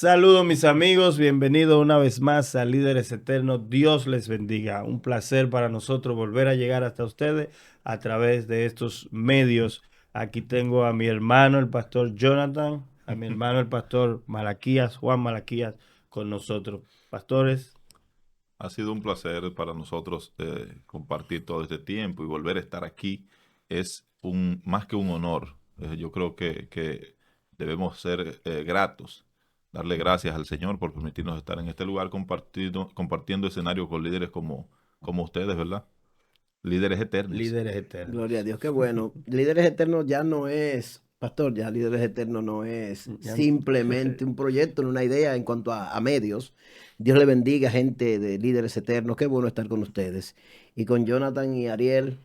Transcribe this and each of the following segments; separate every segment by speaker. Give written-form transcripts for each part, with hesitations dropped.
Speaker 1: Saludos mis amigos, bienvenidos una vez más a Líderes Eternos. Dios les bendiga. Un placer para nosotros volver a llegar hasta ustedes a través de estos medios. Aquí tengo a mi hermano el pastor Jonathan, a mi hermano el pastor Malaquías, Juan Malaquías, con nosotros. Pastores,
Speaker 2: Ha sido un placer para nosotros compartir todo este tiempo y volver a estar aquí. Es más que un honor. Yo creo que debemos ser gratos, darle gracias al Señor por permitirnos estar en este lugar compartiendo escenarios con líderes como ustedes, ¿verdad? Líderes eternos.
Speaker 1: líderes
Speaker 3: Gloria a
Speaker 1: eternos.
Speaker 3: Dios, qué bueno. Líderes Eternos ya no es, pastor, ya Líderes Eternos no es
Speaker 1: Ya-
Speaker 3: simplemente un proyecto, una idea en cuanto a medios. Dios le bendiga, gente de Líderes Eternos, qué bueno estar con ustedes. Y con Jonathan y Ariel,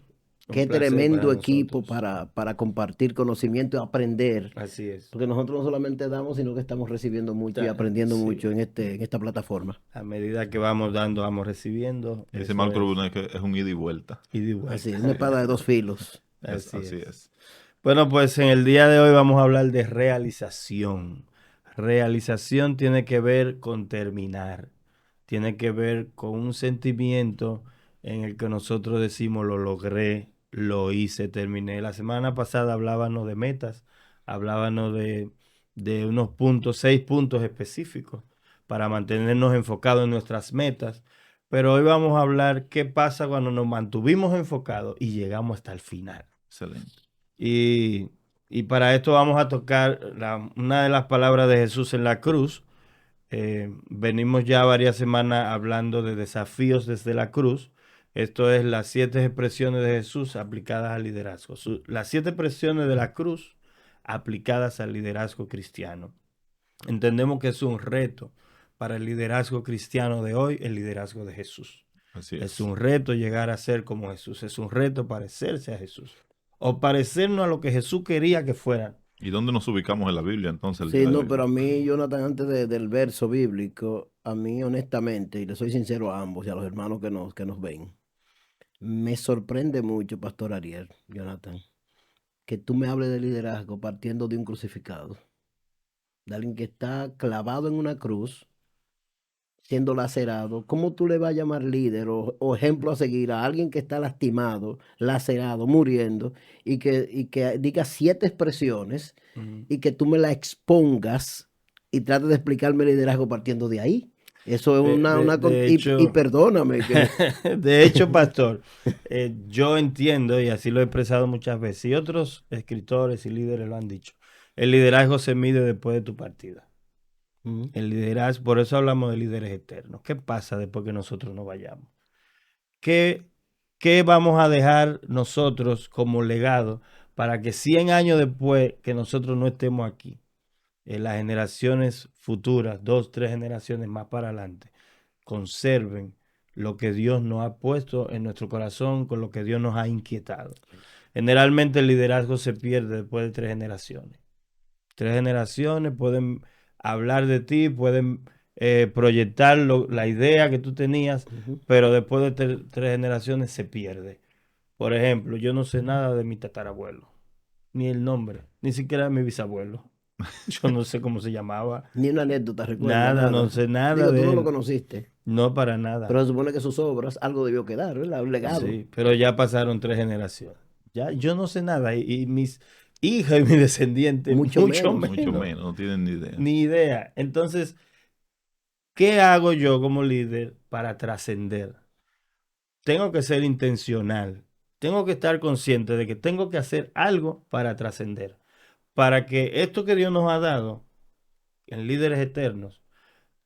Speaker 1: Un
Speaker 3: qué
Speaker 1: placer para
Speaker 3: tremendo equipo
Speaker 1: nosotros.
Speaker 3: para compartir conocimiento y aprender.
Speaker 1: Así es.
Speaker 3: Porque nosotros no solamente damos, sino que estamos recibiendo mucho y aprendiendo
Speaker 1: Sí.
Speaker 3: mucho en esta plataforma.
Speaker 1: A medida que vamos dando, vamos recibiendo.
Speaker 2: Dice
Speaker 1: Eso
Speaker 2: Marco
Speaker 1: es
Speaker 2: Rubén que es un ida y vuelta.
Speaker 1: ida y
Speaker 3: Así
Speaker 1: vuelta.
Speaker 3: es, una espada de dos filos.
Speaker 1: Así
Speaker 2: Así
Speaker 1: es.
Speaker 2: es.
Speaker 1: Bueno, pues en el día de hoy vamos a hablar de realización. Realización tiene que ver con terminar. Tiene que ver con un sentimiento en el que nosotros decimos lo logré, lo hice, terminé. La semana pasada hablábamos de metas, hablábamos de unos puntos, 6 puntos específicos para mantenernos enfocados en nuestras metas. Pero hoy vamos a hablar qué pasa cuando nos mantuvimos enfocados y llegamos hasta el final.
Speaker 2: Excelente.
Speaker 1: Y, y para esto vamos a tocar una de las palabras de Jesús en la cruz. Venimos ya varias semanas hablando de desafíos desde la cruz. Esto es las 7 expresiones de Jesús aplicadas al liderazgo. Las 7 expresiones de la cruz aplicadas al liderazgo cristiano. Entendemos que es un reto para el liderazgo cristiano de hoy, el liderazgo de Jesús.
Speaker 2: Así
Speaker 1: Es
Speaker 2: es.
Speaker 1: un reto llegar a ser como Jesús. Es un reto parecerse a Jesús. O parecernos a lo que Jesús quería que fueran.
Speaker 2: ¿Y dónde nos ubicamos en la Biblia entonces el
Speaker 3: Sí,
Speaker 2: día de
Speaker 3: no,
Speaker 2: hoy?
Speaker 3: pero a mí, Jonathan, del verso bíblico, a mí honestamente, y le soy sincero a ambos y a los hermanos que nos ven, me sorprende mucho, Pastor Ariel, Jonathan, que tú me hables de liderazgo partiendo de un crucificado, de alguien que está clavado en una cruz, siendo lacerado. ¿Cómo tú le vas a llamar líder o ejemplo a seguir a alguien que está lastimado, lacerado, muriendo, y que diga 7 expresiones
Speaker 1: Ujú.
Speaker 3: y que tú me la expongas y trates de explicarme el liderazgo partiendo de ahí? Eso es
Speaker 1: De, de- de
Speaker 3: y
Speaker 1: hecho,
Speaker 3: perdóname que
Speaker 1: de hecho, pastor, yo entiendo, y así lo he expresado muchas veces, y otros escritores y líderes lo han dicho, el liderazgo se mide después de tu partida.
Speaker 3: Ujú.
Speaker 1: El liderazgo, por eso hablamos de líderes eternos. ¿Qué pasa después que nosotros nos vayamos? ¿Qué, qué vamos a dejar nosotros como legado para que 100 años después que nosotros no estemos aquí, las generaciones futuras, 2, 3 generaciones más para adelante, conserven lo que Dios nos ha puesto en nuestro corazón, con lo que Dios nos ha inquietado? Generalmente el liderazgo se pierde después de 3 generaciones. 3 generaciones pueden hablar de ti, pueden proyectar la idea que tú tenías,
Speaker 3: Ujú.
Speaker 1: pero después de 3 generaciones se pierde. Por ejemplo, yo no sé nada de mi tatarabuelo, ni el nombre, ni siquiera de mi bisabuelo. Yo no sé cómo se llamaba,
Speaker 3: Ni una anécdota, recuerda,
Speaker 1: nada, no
Speaker 3: nada.
Speaker 1: sé nada
Speaker 3: Digo, tú
Speaker 1: de
Speaker 3: no lo
Speaker 1: él,
Speaker 3: conociste,
Speaker 1: no para nada.
Speaker 3: pero se supone que sus obras, algo debió quedar, ¿verdad? Un legado.
Speaker 1: Sí, pero ya pasaron 3 generaciones. Ya, yo no sé nada y mis hijas y mis descendientes,
Speaker 3: Mucho
Speaker 1: mucho
Speaker 3: menos.
Speaker 2: Mucho
Speaker 1: menos,
Speaker 2: menos, no tienen ni idea.
Speaker 1: ni idea. Entonces, ¿qué hago yo como líder para trascender? Tengo que ser intencional. Tengo que estar consciente de que tengo que hacer algo para trascender. Para que esto que Dios nos ha dado en líderes eternos,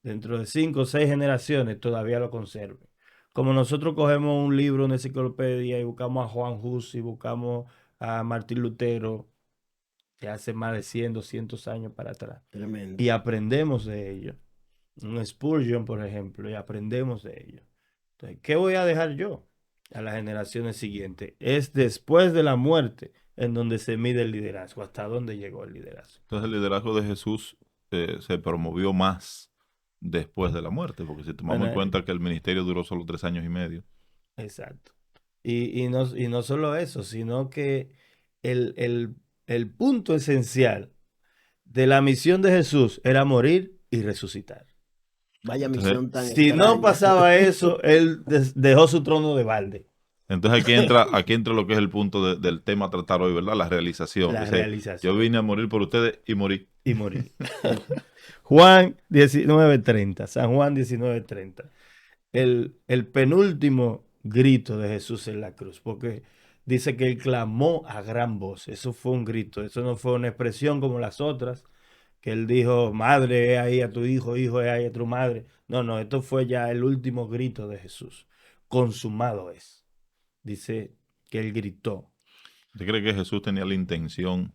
Speaker 1: dentro de 5 o 6 generaciones, todavía lo conserve. Como nosotros cogemos un libro, una enciclopedia y buscamos a Juan Hus y buscamos a Martín Lutero, que hace más de 100, 200 años para atrás,
Speaker 3: Tremendo.
Speaker 1: y aprendemos de ellos. Un Spurgeon, por ejemplo, y aprendemos de ellos. Entonces, ¿qué voy a dejar yo a las generaciones siguientes? Es después de la muerte en donde se mide el liderazgo, hasta dónde llegó el liderazgo.
Speaker 2: Entonces el liderazgo de Jesús se promovió más después de la muerte, porque si tomamos
Speaker 1: Bueno,
Speaker 2: en cuenta que el ministerio duró solo 3 años y medio.
Speaker 1: exacto. Y no solo eso, sino que el punto esencial de la misión de Jesús era morir y resucitar.
Speaker 3: Vaya
Speaker 2: Entonces,
Speaker 3: misión tan
Speaker 1: Si no
Speaker 3: extraña.
Speaker 1: pasaba eso, él dejó su trono de balde.
Speaker 2: Entonces aquí entra lo que es el punto del tema a tratar hoy, ¿verdad? La realización.
Speaker 1: La
Speaker 2: Dice, yo
Speaker 1: realización.
Speaker 2: vine a morir por ustedes y morí.
Speaker 1: Y morir. Juan 19:30, San Juan 19:30. El penúltimo grito de Jesús en la cruz, porque dice que él clamó a gran voz. Eso fue un grito, eso no fue una expresión como las otras, que él dijo, madre, he ahí a tu hijo, hijo, he ahí a tu madre. No, no, esto fue ya el último grito de Jesús. Consumado es. Dice que él gritó.
Speaker 2: ¿Usted cree que Jesús tenía la intención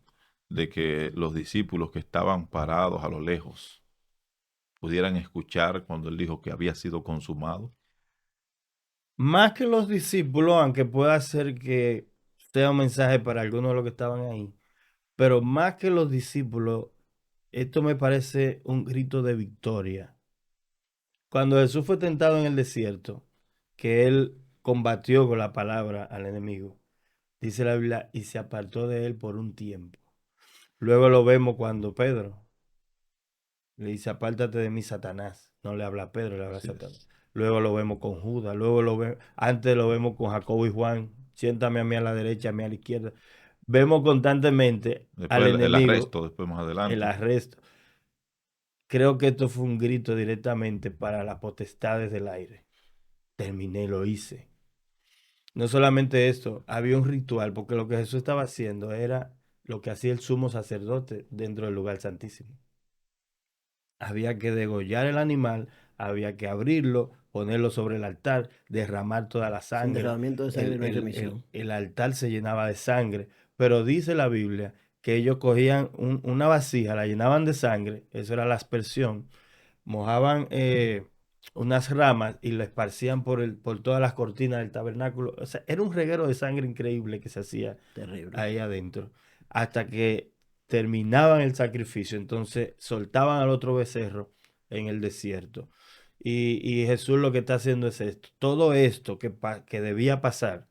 Speaker 2: de que los discípulos que estaban parados a lo lejos pudieran escuchar cuando él dijo que había sido consumado?
Speaker 1: Más que los discípulos, aunque pueda ser que sea un mensaje para algunos de los que estaban ahí, pero más que los discípulos, esto me parece un grito de victoria. Cuando Jesús fue tentado en el desierto, que él combatió con la palabra al enemigo, dice la Biblia, y se apartó de él por un tiempo. Luego lo vemos cuando Pedro le dice, apártate de mí, Satanás. No le habla a Pedro, le habla a
Speaker 2: Así
Speaker 1: Satanás.
Speaker 2: es.
Speaker 1: Luego lo vemos con Judas, luego lo vemos, antes lo vemos con Jacobo y Juan, siéntame a mí a la derecha, a mí a la izquierda. Vemos constantemente al
Speaker 2: Después el
Speaker 1: enemigo,
Speaker 2: arresto, después más
Speaker 1: el
Speaker 2: adelante.
Speaker 1: arresto. Creo que esto fue un grito directamente para las potestades del aire. Terminé, lo hice. No solamente esto, había un ritual, porque lo que Jesús estaba haciendo era lo que hacía el sumo sacerdote dentro del lugar santísimo. Había que degollar el animal, había que abrirlo, ponerlo sobre el altar, derramar toda la
Speaker 3: Sin
Speaker 1: sangre.
Speaker 3: derramamiento de sangre no hay remisión.
Speaker 1: El altar se llenaba de sangre, pero dice la Biblia que ellos cogían una vasija, la llenaban de sangre, eso era la aspersión, mojaban unas ramas y la esparcían por todas las cortinas del tabernáculo. O sea, era un reguero de sangre increíble que se hacía
Speaker 3: Terrible.
Speaker 1: ahí adentro, hasta que terminaban el sacrificio, entonces soltaban al otro becerro en el desierto. Y Jesús lo que está haciendo es esto, todo esto que debía pasar,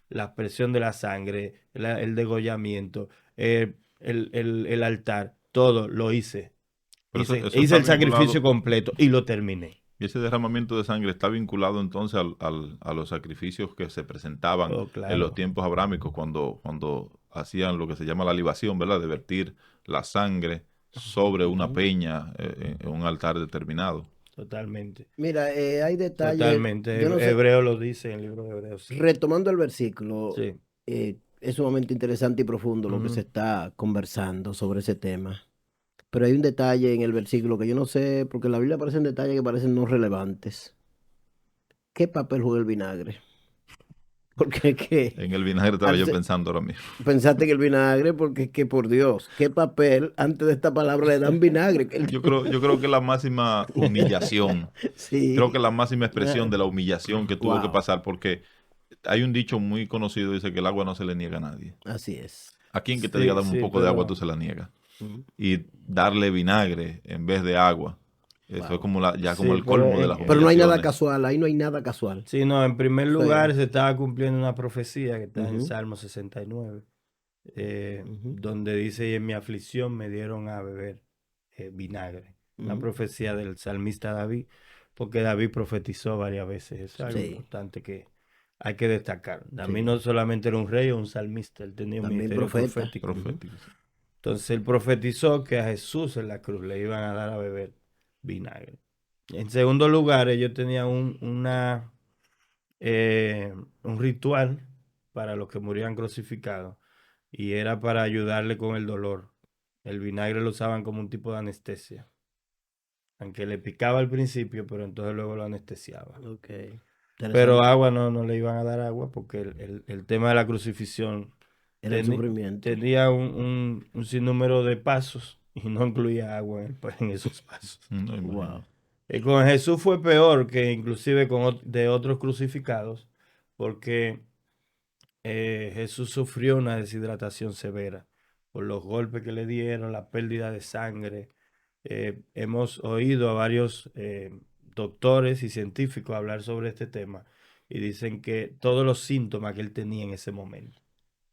Speaker 1: la aspersión de la sangre, el degollamiento, el altar, todo lo hice.
Speaker 2: Pero eso
Speaker 1: Hice
Speaker 2: está
Speaker 1: el sacrificio
Speaker 2: vinculado,
Speaker 1: completo y lo terminé.
Speaker 2: y ese derramamiento de sangre está vinculado entonces a los sacrificios que se presentaban
Speaker 1: Oh,
Speaker 2: en los
Speaker 1: claro.
Speaker 2: tiempos abrámicos cuando hacían lo que se llama la libación, ¿verdad? De vertir la sangre sobre una
Speaker 3: Ujú.
Speaker 2: peña en un altar determinado.
Speaker 1: Totalmente.
Speaker 3: Mira, hay detalles,
Speaker 1: Totalmente.
Speaker 3: yo no sé,
Speaker 1: Hebreo lo dice en el libro de Hebreos. Sí.
Speaker 3: retomando el versículo,
Speaker 1: Sí.
Speaker 3: es sumamente interesante y profundo lo que se
Speaker 1: Ujú.
Speaker 3: está conversando sobre ese tema. Pero hay un detalle en el versículo que yo no sé, porque en la Biblia aparecen detalles que parecen no relevantes. ¿Qué papel juega el vinagre? Porque es que
Speaker 2: En el vinagre estaba
Speaker 3: al
Speaker 2: yo
Speaker 3: se-
Speaker 2: pensando ahora mismo.
Speaker 3: pensaste en el vinagre, porque es que por Dios, ¿qué papel antes de esta palabra le dan vinagre?
Speaker 2: Yo creo que la máxima humillación, creo que
Speaker 3: Sí.
Speaker 2: la máxima expresión de la humillación que tuvo que
Speaker 3: Wow,
Speaker 2: pasar, porque hay un dicho muy conocido, dice que el agua no se le niega a nadie.
Speaker 3: así es.
Speaker 2: ¿A quien que te diga
Speaker 1: Sí,
Speaker 2: dame un
Speaker 1: sí,
Speaker 2: poco de agua, tú
Speaker 1: pero
Speaker 2: se la niegas?
Speaker 3: Ujú.
Speaker 2: Y darle vinagre en vez de agua, eso es
Speaker 3: Wow.
Speaker 2: como ya como
Speaker 1: sí,
Speaker 2: el colmo de las
Speaker 3: Pero no hay nada
Speaker 2: humillaciones.
Speaker 3: casual, ahí no hay nada casual.
Speaker 1: sí, no, en primer
Speaker 3: Eso es.
Speaker 1: lugar se estaba cumpliendo una profecía que está en
Speaker 3: Ujú,
Speaker 1: Salmo 69,
Speaker 3: ujú,
Speaker 1: donde dice, y en mi aflicción me dieron a beber vinagre. Una
Speaker 3: ujú.
Speaker 1: profecía del salmista David, porque David profetizó varias veces. Eso es algo
Speaker 3: Sí,
Speaker 1: importante que hay que destacar. David
Speaker 3: sí.
Speaker 1: no solamente era un rey o un salmista, él tenía un
Speaker 3: También
Speaker 1: ministerio
Speaker 3: profeta.
Speaker 1: profético.
Speaker 3: Ujú.
Speaker 2: Profético. Sí.
Speaker 1: Entonces él profetizó que a Jesús en la cruz le iban a dar a beber vinagre. En segundo lugar, ellos tenían un ritual para los que morían crucificados y era para ayudarle con el dolor. El vinagre lo usaban como un tipo de anestesia, aunque le picaba al principio, pero entonces luego lo anestesiaba.
Speaker 3: Ok,
Speaker 1: Pero
Speaker 3: interesante.
Speaker 1: agua no le iban a dar agua porque el tema de la crucifixión
Speaker 3: Era el sufrimiento.
Speaker 1: tenía un sinnúmero de pasos y no incluía agua en esos pasos.
Speaker 2: No
Speaker 3: Wow.
Speaker 2: imagino.
Speaker 1: Con Jesús fue peor que inclusive de otros crucificados, porque Jesús sufrió una deshidratación severa por los golpes que le dieron, la pérdida de sangre. Hemos oído a varios doctores y científicos hablar sobre este tema y dicen que todos los síntomas que él tenía en ese momento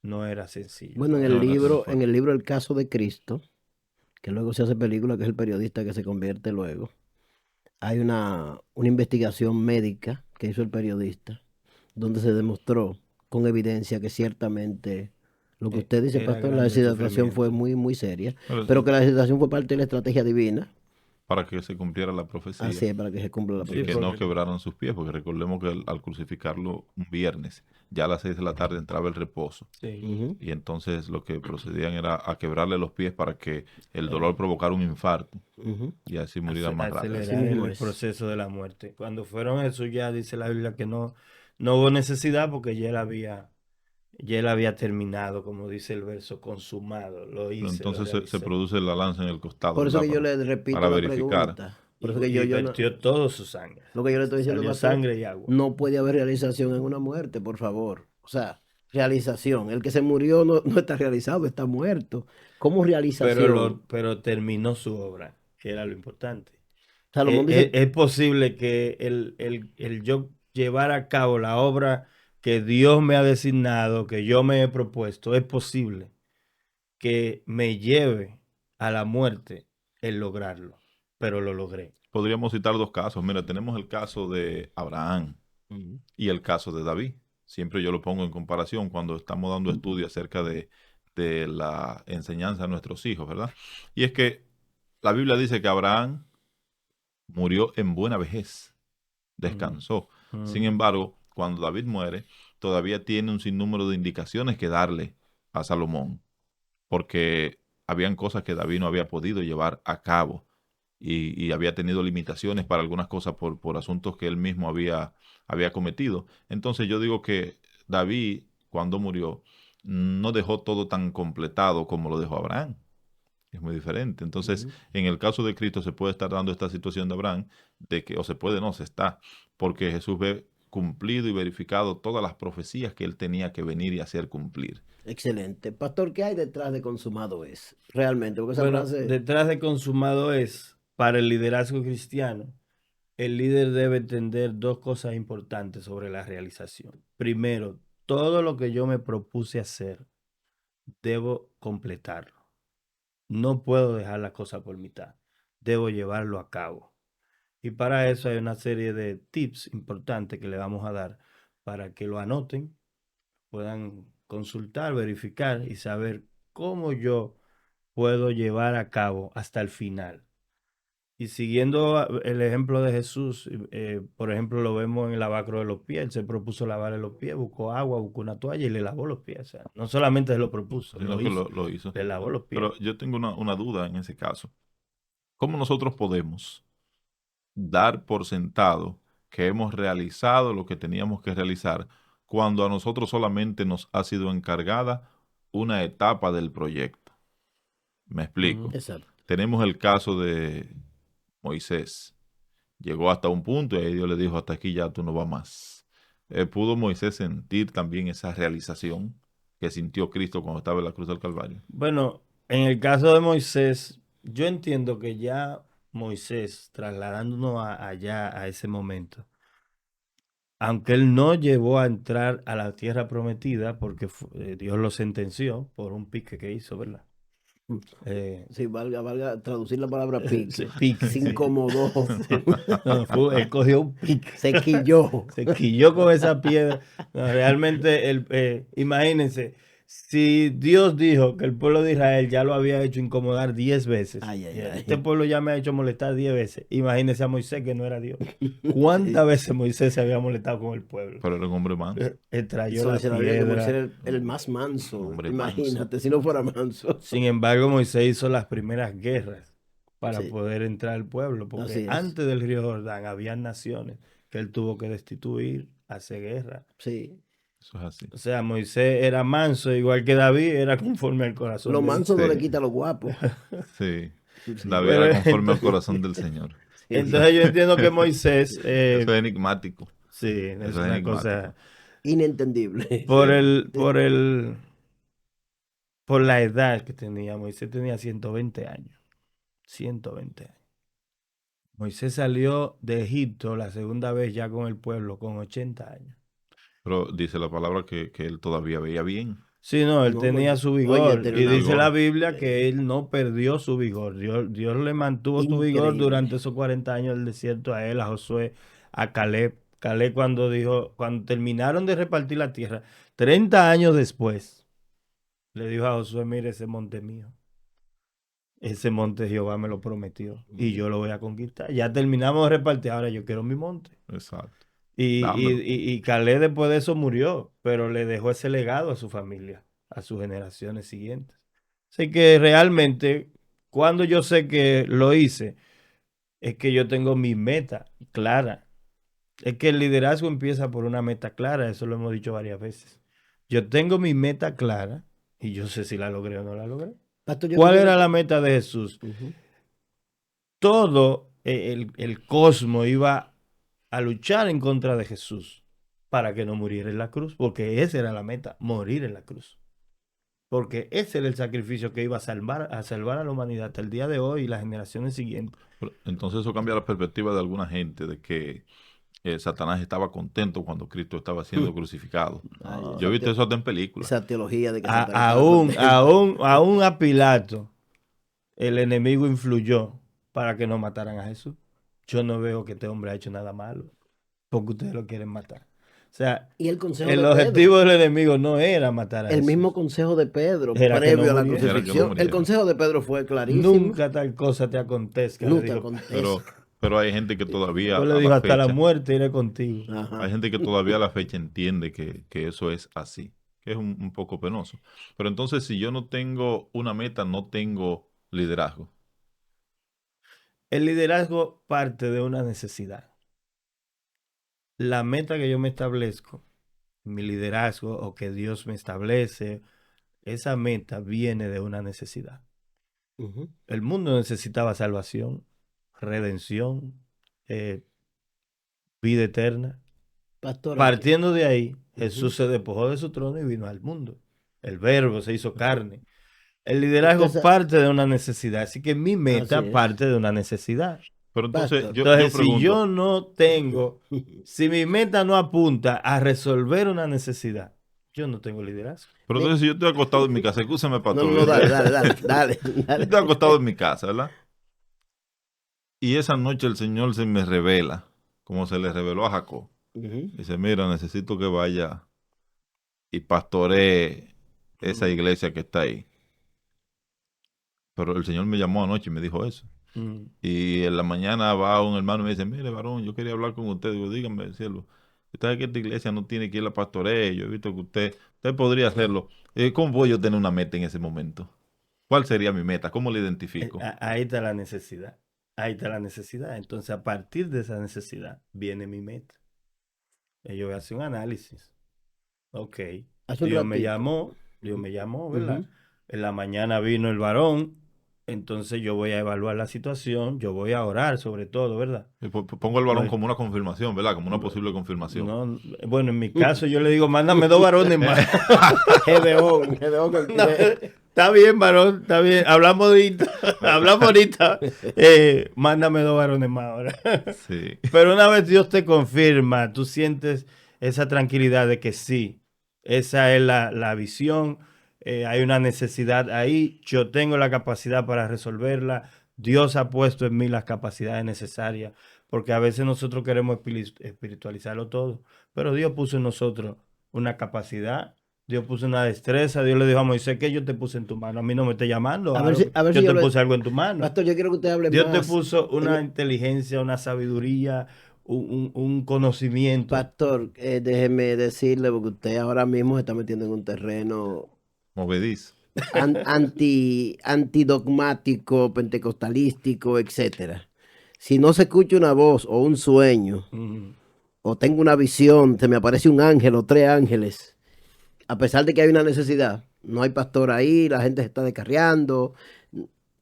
Speaker 1: no era sencillo
Speaker 3: Bueno,
Speaker 1: para él.
Speaker 2: No era
Speaker 3: en
Speaker 2: fácil.
Speaker 3: el libro El caso de Cristo, que luego se hace película, que es el periodista que se convierte luego. Hay una investigación médica que hizo el periodista, donde se demostró con evidencia que ciertamente lo que usted dice,
Speaker 1: Era
Speaker 3: pastor, la
Speaker 1: grande el
Speaker 3: deshidratación fue
Speaker 1: sufrimiento.
Speaker 3: muy, muy seria,
Speaker 2: Pero
Speaker 3: pero que la deshidratación fue parte de la estrategia divina,
Speaker 2: para que se cumpliera la profecía
Speaker 3: así es, para que se cumpla la
Speaker 2: de
Speaker 1: Sí,
Speaker 2: que
Speaker 3: profecía.
Speaker 2: no
Speaker 1: porque
Speaker 2: quebraran sus pies, porque recordemos que al crucificarlo un viernes, ya a las 6 de la tarde entraba el reposo.
Speaker 1: sí,
Speaker 3: Ujú,
Speaker 2: Y entonces lo que procedían era a quebrarle los pies para que el
Speaker 1: eh,
Speaker 2: dolor provocara un infarto
Speaker 3: ujú.
Speaker 2: y así muriera más rápido.
Speaker 3: Así
Speaker 1: acelerar
Speaker 3: mismo
Speaker 1: el
Speaker 3: es.
Speaker 1: proceso de la muerte. Cuando fueron eso ya dice la Biblia que no hubo necesidad porque ya él había terminado, como dice el verso, consumado, lo
Speaker 2: Pero
Speaker 1: hice, lo
Speaker 2: entonces se
Speaker 1: realicé.
Speaker 2: produce la lanza en el costado,
Speaker 3: Por eso
Speaker 2: ¿verdad?
Speaker 3: que yo le
Speaker 2: Para
Speaker 3: repito la
Speaker 2: verificar.
Speaker 3: pregunta. Por eso que
Speaker 1: Y
Speaker 3: yo no,
Speaker 1: vertió todo su sangre.
Speaker 3: lo que yo le estoy diciendo,
Speaker 1: Salió
Speaker 3: pastor,
Speaker 1: sangre y agua.
Speaker 3: no puede haber realización en una muerte, por favor. O sea, realización. El que se murió no está realizado, está muerto. ¿Cómo realización?
Speaker 1: Pero terminó su obra, que era lo importante.
Speaker 3: Salomón dice,
Speaker 1: Es posible que el yo llevar a cabo la obra que Dios me ha designado, que yo me he propuesto, es posible que me lleve a la muerte el lograrlo, pero lo logré.
Speaker 2: Podríamos citar dos casos. Mira, tenemos el caso de Abraham
Speaker 3: ujú,
Speaker 2: y el caso de David. Siempre yo lo pongo en comparación cuando estamos dando estudios acerca de la enseñanza a nuestros hijos, ¿verdad? Y es que la Biblia dice que Abraham murió en buena vejez,
Speaker 1: Mm,
Speaker 2: descansó. Sin
Speaker 1: mm,
Speaker 2: embargo, cuando David muere, todavía tiene un sinnúmero de indicaciones que darle a Salomón, porque habían cosas que David no había podido llevar a cabo y había tenido limitaciones para algunas cosas por asuntos que él mismo había cometido. Entonces yo digo que David, cuando murió, no dejó todo tan completado como lo dejó Abraham. Es muy diferente. Entonces,
Speaker 3: ujú.
Speaker 2: en el caso de Cristo se puede estar dando esta situación de Abraham, de que, o se puede, no, se está, porque Jesús ve cumplido y verificado todas las profecías que él tenía que venir y hacer cumplir.
Speaker 3: Excelente. Pastor, ¿qué hay detrás de consumado es? Realmente, porque esa
Speaker 1: Bueno,
Speaker 3: frase,
Speaker 1: detrás de consumado es, para el liderazgo cristiano, el líder debe entender dos cosas importantes sobre la realización. Primero, todo lo que yo me propuse hacer, debo completarlo. No puedo dejar la cosa por mitad. Debo llevarlo a cabo. Y para eso hay una serie de tips importantes que le vamos a dar para que lo anoten, puedan consultar, verificar y saber cómo yo puedo llevar a cabo hasta el final. Y siguiendo el ejemplo de Jesús, por ejemplo, lo vemos en el lavacro de los pies. Él se propuso lavarle los pies, buscó agua, buscó una toalla y le lavó los pies. O sea, no solamente se lo propuso,
Speaker 2: Sino
Speaker 1: lo
Speaker 2: que
Speaker 1: hizo,
Speaker 2: lo hizo.
Speaker 1: le lavó los pies.
Speaker 2: Pero yo tengo una duda en ese caso. ¿Cómo nosotros podemos dar por sentado que hemos realizado lo que teníamos que realizar cuando a nosotros solamente nos ha sido encargada una etapa del proyecto? Me
Speaker 1: Ujú.
Speaker 2: explico.
Speaker 3: exacto.
Speaker 2: Tenemos el caso de Moisés. Llegó hasta un punto y ahí Dios le dijo, hasta aquí ya tú no vas más. ¿Pudo Moisés sentir también esa realización que sintió Cristo cuando estaba en la cruz del Calvario?
Speaker 1: Bueno, en el caso de Moisés, yo entiendo que ya Moisés, trasladándonos allá a ese momento, aunque él no llevó a entrar a la tierra prometida porque Dios lo sentenció por un pique que hizo, ¿verdad? Eh,
Speaker 3: Sí, valga traducir la palabra pique.
Speaker 1: pique,
Speaker 3: Se
Speaker 1: sí.
Speaker 3: incomodó,
Speaker 1: Sí. No, él cogió un pique.
Speaker 3: se quilló.
Speaker 1: Se quilló con esa piedra. No, realmente, imagínense, si Dios dijo que el pueblo de Israel ya lo había hecho incomodar 10 veces,
Speaker 3: Ay, ay,
Speaker 1: este
Speaker 3: ay.
Speaker 1: pueblo ya me ha hecho molestar 10 veces. Imagínense a Moisés que no era Dios.
Speaker 3: Sí.
Speaker 1: ¿Cuántas veces Moisés se había molestado con el pueblo?
Speaker 2: Pero era un hombre manso,
Speaker 1: Él trayó
Speaker 3: Eso
Speaker 1: la
Speaker 3: dice la Biblia que Moisés
Speaker 1: piedra.
Speaker 3: era el más
Speaker 2: un
Speaker 3: manso.
Speaker 2: hombre manso.
Speaker 3: Imagínate, si no fuera manso.
Speaker 1: Sin embargo, Moisés hizo las primeras guerras para
Speaker 3: Sí,
Speaker 1: poder entrar al pueblo, porque
Speaker 3: así es.
Speaker 1: antes del río Jordán había naciones que él tuvo que destituir, hacer guerra.
Speaker 3: Sí.
Speaker 2: Eso es así.
Speaker 1: O sea, Moisés era manso, igual que David, era conforme al corazón
Speaker 3: Lo
Speaker 1: de
Speaker 3: manso
Speaker 1: Dios.
Speaker 3: no le
Speaker 2: Sí,
Speaker 3: quita lo guapo.
Speaker 2: sí.
Speaker 3: Sí,
Speaker 2: David
Speaker 1: Pero
Speaker 2: era conforme al
Speaker 1: entonces,
Speaker 2: corazón del Señor.
Speaker 3: sí,
Speaker 1: entonces yo entiendo que Moisés,
Speaker 2: Eso es enigmático.
Speaker 1: sí, es
Speaker 2: Eso es
Speaker 1: una
Speaker 2: enigmático.
Speaker 1: cosa,
Speaker 3: inentendible.
Speaker 1: por
Speaker 2: Sí.
Speaker 1: el, por el, por la edad que tenía, Moisés tenía 120 años, 120 años. Moisés salió de Egipto la segunda vez ya con el pueblo con 80 años.
Speaker 2: Pero dice la palabra que él todavía veía bien.
Speaker 1: Sí, no, él
Speaker 3: No,
Speaker 1: tenía
Speaker 3: oye,
Speaker 1: su
Speaker 3: oye,
Speaker 1: vigor.
Speaker 3: tenía
Speaker 1: Y
Speaker 3: una
Speaker 1: dice la
Speaker 2: vigor.
Speaker 1: Biblia que él no perdió su vigor. Dios le mantuvo su vigor
Speaker 3: increíble.
Speaker 1: durante esos 40 años del desierto a él, a Josué, a Caleb. Caleb cuando dijo, cuando terminaron de repartir la tierra, 30 años después, le dijo a Josué, mire ese monte mío. Ese monte Jehová me lo prometió y
Speaker 3: Ujú.
Speaker 1: yo lo voy a conquistar. Ya terminamos de repartir, ahora yo quiero mi monte.
Speaker 2: Exacto.
Speaker 1: Y,
Speaker 2: Dámelo.
Speaker 1: y Caleb después de eso murió, pero le dejó ese legado a su familia, a sus generaciones siguientes. Así que realmente, cuando yo sé que lo hice, es que yo tengo mi meta clara. Es que el liderazgo empieza por una meta clara, eso lo hemos dicho varias veces. Yo tengo mi meta clara y yo sé si la logré o no la logré.
Speaker 3: Pastor, yo
Speaker 1: ¿Cuál
Speaker 3: quisiera
Speaker 1: era
Speaker 3: que...
Speaker 1: la meta de Jesús?
Speaker 3: Ujú.
Speaker 1: Todo el cosmos iba a luchar en contra de Jesús para que no muriera en la cruz, porque esa era la meta, morir en la cruz. Porque ese era el sacrificio que iba a salvar a la humanidad hasta el día de hoy y las generaciones siguientes.
Speaker 2: Entonces eso cambia la perspectiva de alguna gente de que Satanás estaba contento cuando Cristo estaba siendo crucificado.
Speaker 3: Ay,
Speaker 2: Yo he visto eso hasta en películas.
Speaker 3: esa teología de que Satanás estaba
Speaker 1: Aún,
Speaker 3: contento.
Speaker 1: aún a Pilato, el enemigo influyó para que no mataran a Jesús. Yo no veo que este hombre ha hecho nada malo, porque ustedes lo quieren matar. O sea,
Speaker 3: Y el consejo
Speaker 1: el
Speaker 3: de Pedro,
Speaker 1: objetivo del enemigo no era matar a
Speaker 3: el mismo
Speaker 1: Jesús,
Speaker 3: consejo de Pedro,
Speaker 1: era que no
Speaker 3: previo a la
Speaker 1: muriera.
Speaker 2: Era que no
Speaker 3: crucifixión, el
Speaker 2: muriera.
Speaker 3: consejo de Pedro fue clarísimo.
Speaker 1: Nunca tal cosa te acontezca, le
Speaker 3: Nunca
Speaker 1: dijo.
Speaker 3: acontece.
Speaker 2: Pero, pero hay gente que todavía
Speaker 1: Después le
Speaker 2: a
Speaker 1: dijo,
Speaker 2: la
Speaker 1: hasta la
Speaker 2: fecha,
Speaker 1: muerte iré contigo.
Speaker 2: hay
Speaker 3: Ajá.
Speaker 2: gente que todavía a la fecha entiende que eso es así, que es un poco penoso. Pero entonces si yo no tengo una meta, no tengo liderazgo.
Speaker 1: El liderazgo parte de una necesidad. La meta que yo me establezco, mi liderazgo o que Dios me establece, esa meta viene de una necesidad.
Speaker 3: Ujú.
Speaker 1: El mundo necesitaba salvación, redención, eh, vida eterna.
Speaker 3: Pastor Ariel.
Speaker 1: Partiendo de ahí,
Speaker 3: Ujú.
Speaker 1: Jesús se despojó de su trono y vino al mundo. El verbo se hizo carne. El
Speaker 3: Usted
Speaker 1: liderazgo
Speaker 3: sabe,
Speaker 1: parte de una necesidad, así que mi
Speaker 3: así
Speaker 1: meta
Speaker 3: es.
Speaker 1: parte de una necesidad.
Speaker 2: Pero entonces
Speaker 3: Pastor.
Speaker 2: yo
Speaker 1: Entonces, si
Speaker 2: pregunto,
Speaker 1: yo no tengo, si mi meta no apunta a resolver una necesidad, yo no tengo liderazgo.
Speaker 2: pero
Speaker 3: Mi-
Speaker 2: entonces si yo estoy acostado en mi casa, escúchame,
Speaker 3: No, no,
Speaker 2: pastor,
Speaker 3: no, dale, dale, dale, dale,
Speaker 2: yo
Speaker 3: dale.
Speaker 2: estoy acostado en mi casa, ¿verdad? Y esa noche el Señor se me revela, como se le reveló a Jacob.
Speaker 3: Ujú.
Speaker 2: Dice, mira, necesito que vaya y pastoree esa
Speaker 3: Mm.
Speaker 2: iglesia que está ahí. Pero el Señor me llamó anoche y me dijo eso.
Speaker 1: Mm.
Speaker 2: Y en la mañana va un hermano y me dice, mire, varón, yo quería hablar con usted. Digo, dígame, cielo. Usted sabe que esta iglesia no tiene que ir a pastoreo. Yo he visto que usted podría hacerlo. ¿Cómo puedo yo tener una meta en ese momento? ¿Cuál sería mi meta? ¿Cómo la identifico?
Speaker 1: Ahí está la necesidad. Ahí está la necesidad. Entonces, a partir de esa necesidad viene mi meta. Y yo voy a hacer un análisis. Ok,
Speaker 3: Hace un
Speaker 1: Dios me
Speaker 3: ratito.
Speaker 1: llamó, Dios me llamó, ¿verdad?
Speaker 3: Ujú.
Speaker 1: En la mañana vino el varón, entonces yo voy a evaluar la situación, yo voy a orar sobre todo, ¿verdad?
Speaker 2: Pongo al varón
Speaker 1: Voy-
Speaker 2: como una confirmación, ¿verdad? Como una posible confirmación.
Speaker 1: No, bueno, en mi caso yo le digo, mándame dos varones más.
Speaker 3: Gedeón,
Speaker 1: No, está bien, varón, está bien. Hablamos ahorita, hablamos ahorita. Mándame dos varones más ahora.
Speaker 2: Sí.
Speaker 1: Pero una vez Dios te confirma, tú sientes esa tranquilidad de que sí, esa es la visión, hay una necesidad ahí, yo tengo la capacidad para resolverla, Dios ha puesto en mí las capacidades necesarias, porque a veces nosotros queremos espiritualizarlo todo, pero Dios puso en nosotros una capacidad. Dios puso una destreza, Dios le dijo a Moisés que yo te puse en tu mano, a mí no me esté llamando,
Speaker 3: A ver si
Speaker 1: yo
Speaker 3: yo
Speaker 1: te
Speaker 3: lo...
Speaker 1: puse algo en tu mano.
Speaker 3: Pastor, yo quiero que usted hable
Speaker 1: Dios te
Speaker 3: más.
Speaker 1: puso
Speaker 3: En
Speaker 1: una inteligencia, una sabiduría, un conocimiento.
Speaker 3: Pastor, déjeme decirle, porque usted ahora mismo se está metiendo en un terreno
Speaker 2: Movediz.
Speaker 3: antidogmático, pentecostalístico, etcétera. Si no se escucha una voz o un sueño,
Speaker 1: Ujú.
Speaker 3: o tengo una visión, se me aparece un ángel o tres ángeles, a pesar de que hay una necesidad, no hay pastor ahí, la gente se está descarriando,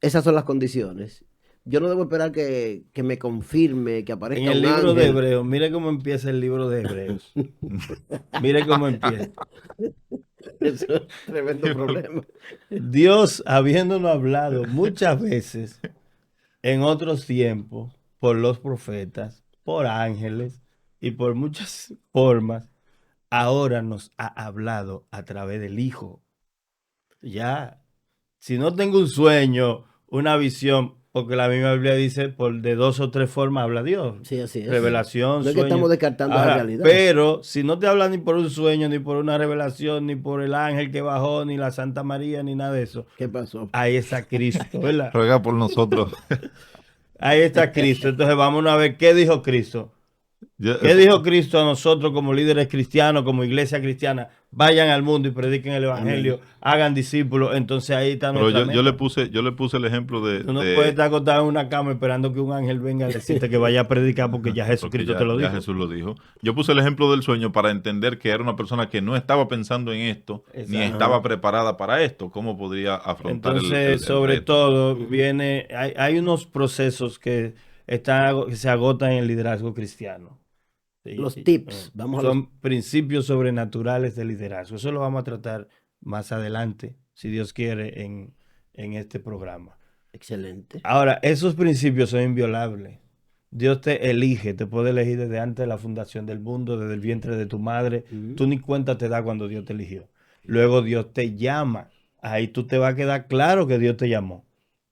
Speaker 3: esas son las condiciones. Yo no debo esperar que me confirme, que
Speaker 1: En
Speaker 3: aparezca
Speaker 1: el
Speaker 3: un
Speaker 1: libro de
Speaker 3: ángel.
Speaker 1: Hebreos, mire cómo empieza el libro de Hebreos. Mire cómo empieza.
Speaker 3: Eso es un tremendo problema.
Speaker 1: Dios, habiéndonos hablado muchas veces en otros tiempos, por los profetas, por ángeles y por muchas formas, ahora nos ha hablado a través del Hijo. Ya. Si no tengo un sueño, una visión, porque la misma Biblia dice, por de 2 o 3 formas habla Dios.
Speaker 3: Sí, así es.
Speaker 1: Revelación,
Speaker 3: No es que
Speaker 1: sueño.
Speaker 3: estamos descartando la
Speaker 1: Ahora,
Speaker 3: realidad.
Speaker 1: pero si no te habla ni por un sueño, ni por una revelación, ni por el ángel que bajó, ni la Santa María, ni nada de eso,
Speaker 3: ¿Qué pasó?
Speaker 1: ahí está Cristo, ¿verdad?
Speaker 2: Ruega por nosotros.
Speaker 1: Ahí está Cristo. Entonces vámonos a ver qué dijo Cristo.
Speaker 2: Yo-
Speaker 1: ¿Qué dijo Cristo a nosotros como líderes cristianos, como iglesia cristiana? Vayan al mundo y prediquen el evangelio, hagan discípulos. Entonces ahí está
Speaker 2: Pero
Speaker 1: nuestra
Speaker 2: yo le
Speaker 1: meta.
Speaker 2: puse el ejemplo
Speaker 1: Tú no puedes estar acostado en una cama esperando que un ángel venga a decirte que vaya a predicar porque ya
Speaker 2: porque
Speaker 1: Jesucristo te lo
Speaker 2: ya
Speaker 1: dijo.
Speaker 2: Jesús lo dijo. Yo puse el ejemplo del sueño para entender que era una persona que no estaba pensando en esto, ni
Speaker 1: Exacto.
Speaker 2: estaba preparada para esto. ¿Cómo podría afrontar
Speaker 1: Entonces,
Speaker 2: el
Speaker 1: sobre
Speaker 2: reto?
Speaker 1: todo, hay unos procesos que que se agotan en el liderazgo cristiano. Sí,
Speaker 3: Los tips. Vamos a los
Speaker 1: son principios sobrenaturales de liderazgo. Eso lo vamos a tratar más adelante, si Dios quiere, en este programa.
Speaker 3: Excelente.
Speaker 1: Ahora, esos principios son inviolables. Dios te elige, te puede elegir desde antes de la fundación del mundo, desde el vientre de tu madre. Tú ni cuenta te da cuando Dios te eligió. Luego Dios te llama. Ahí tú te va a quedar claro que Dios te llamó.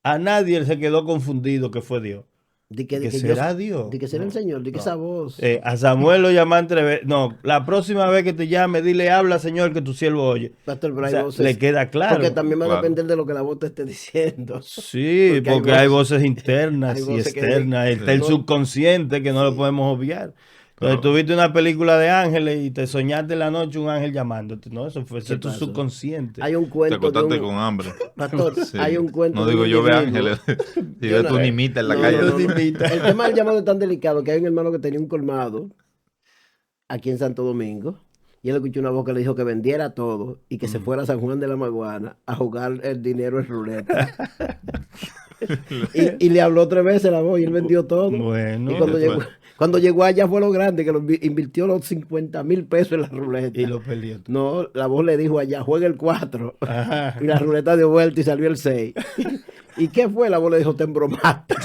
Speaker 1: A nadie él se quedó confundido que fue Dios.
Speaker 3: De
Speaker 1: Que
Speaker 3: que
Speaker 1: será Dios.
Speaker 3: de que será el
Speaker 1: No,
Speaker 3: Señor, de que
Speaker 1: no.
Speaker 3: esa voz.
Speaker 1: A Samuel lo llaman 3 veces. No, la próxima vez que te llame, dile, habla, Señor, que tu siervo oye.
Speaker 3: Pastor, pero
Speaker 1: O
Speaker 3: hay
Speaker 1: sea,
Speaker 3: voces.
Speaker 1: le queda claro.
Speaker 3: Porque también va a
Speaker 2: Claro.
Speaker 3: depender de lo que la voz te esté diciendo.
Speaker 1: Sí, porque hay voces internas
Speaker 3: hay
Speaker 1: y
Speaker 3: voces que
Speaker 1: externas.
Speaker 3: dicen-
Speaker 1: Está el
Speaker 3: no-
Speaker 1: subconsciente que no
Speaker 3: Sí.
Speaker 1: lo podemos obviar. Entonces
Speaker 2: Pero-
Speaker 1: tú viste una película de ángeles y te soñaste en la noche un ángel llamándote. No, eso fue
Speaker 3: ¿Qué
Speaker 1: tu
Speaker 3: pasó?
Speaker 1: subconsciente.
Speaker 3: Hay un
Speaker 2: Te
Speaker 3: cuento de
Speaker 2: acostaste
Speaker 3: un...
Speaker 2: con hambre.
Speaker 3: Pastor,
Speaker 2: Sí.
Speaker 3: hay un cuento
Speaker 2: No
Speaker 3: de
Speaker 2: digo
Speaker 3: un
Speaker 2: yo ve
Speaker 3: individuo-
Speaker 2: ángeles. Si
Speaker 3: Yo
Speaker 2: ves
Speaker 3: no-
Speaker 2: tu nimita en la
Speaker 3: no,
Speaker 2: calle.
Speaker 3: no, no, no.
Speaker 1: Nimita.
Speaker 3: El tema del llamado es tan delicado que hay un hermano que tenía un colmado aquí en Santo Domingo y él escuchó una voz que le dijo que vendiera todo y que se fuera a San Juan de la Maguana a jugar el dinero en ruleta. y le habló 3 veces la voz y él vendió todo.
Speaker 1: Bueno,
Speaker 3: Y cuando llegó allá fue lo grande, que invirtió los 50,000 pesos en la ruleta.
Speaker 1: y lo perdió.
Speaker 3: No, la voz le dijo allá, juega el 4.
Speaker 1: Ajá.
Speaker 3: Y la ruleta dio vuelta y salió el 6. ¿Y qué fue? La voz le dijo, te embromaste.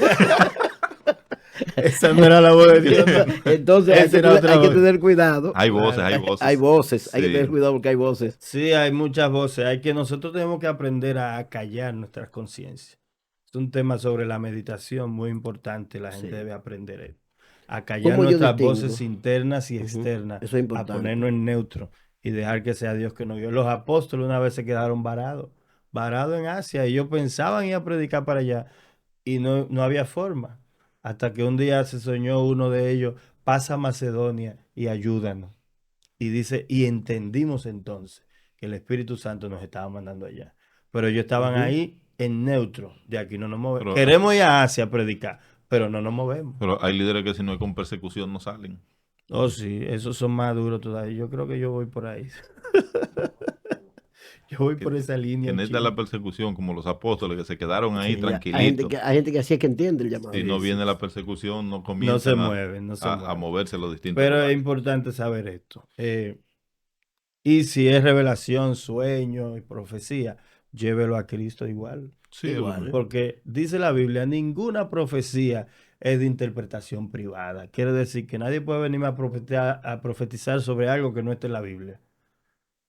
Speaker 1: Esa no era la voz de Dios.
Speaker 3: Entonces hay
Speaker 1: Esa
Speaker 3: que,
Speaker 1: era otra
Speaker 3: hay que
Speaker 1: voz.
Speaker 3: tener cuidado.
Speaker 2: Hay voces, hay voces.
Speaker 3: Hay voces, hay que
Speaker 2: Sí.
Speaker 3: tener cuidado porque hay voces.
Speaker 1: Sí, hay muchas voces. Nosotros tenemos que aprender a callar nuestras conciencias. Es un tema sobre la meditación muy importante. La gente
Speaker 3: Sí.
Speaker 1: debe aprender a callar
Speaker 3: ¿Cómo yo
Speaker 1: nuestras
Speaker 3: distingo?
Speaker 1: voces internas y externas,
Speaker 3: Eso es
Speaker 1: a
Speaker 3: importante.
Speaker 1: ponernos en neutro y dejar que sea Dios que nos guíe. Los apóstoles una vez se quedaron varados en Asia, y ellos pensaban ir a predicar para allá y no había forma. Hasta que un día se soñó uno de ellos, pasa a Macedonia y ayúdanos. Y dice, y entendimos entonces que el Espíritu Santo nos estaba mandando allá. Pero ellos estaban ahí en neutro, de aquí no nos movemos.
Speaker 2: Pero-
Speaker 1: Queremos ir a Asia a predicar, pero no nos movemos.
Speaker 2: Pero hay líderes que si no hay con persecución no salen.
Speaker 1: Oh, sí, esos son más duros todavía. Yo creo que yo voy por ahí. Yo voy por esa línea.
Speaker 2: Que neta
Speaker 1: chino.
Speaker 2: la persecución, como los apóstoles que se quedaron ahí
Speaker 3: Sí, hay gente
Speaker 2: tranquilitos.
Speaker 3: hay gente que así es que entiende el llamado.
Speaker 2: Si no
Speaker 1: Sí,
Speaker 2: viene
Speaker 1: sí,
Speaker 2: la persecución, no
Speaker 1: No se
Speaker 2: comienzan
Speaker 1: mueven, no se
Speaker 2: a
Speaker 1: mueven.
Speaker 2: moverse a los distintos
Speaker 1: Pero es
Speaker 2: lugares.
Speaker 1: importante saber esto. Y si es revelación, sueño y profecía, llévelo a Cristo igual.
Speaker 2: Sí,
Speaker 3: igual.
Speaker 1: Porque dice la Biblia, ninguna profecía es de interpretación privada. Quiere decir que nadie puede venirme a profetizar sobre algo que no esté en la Biblia.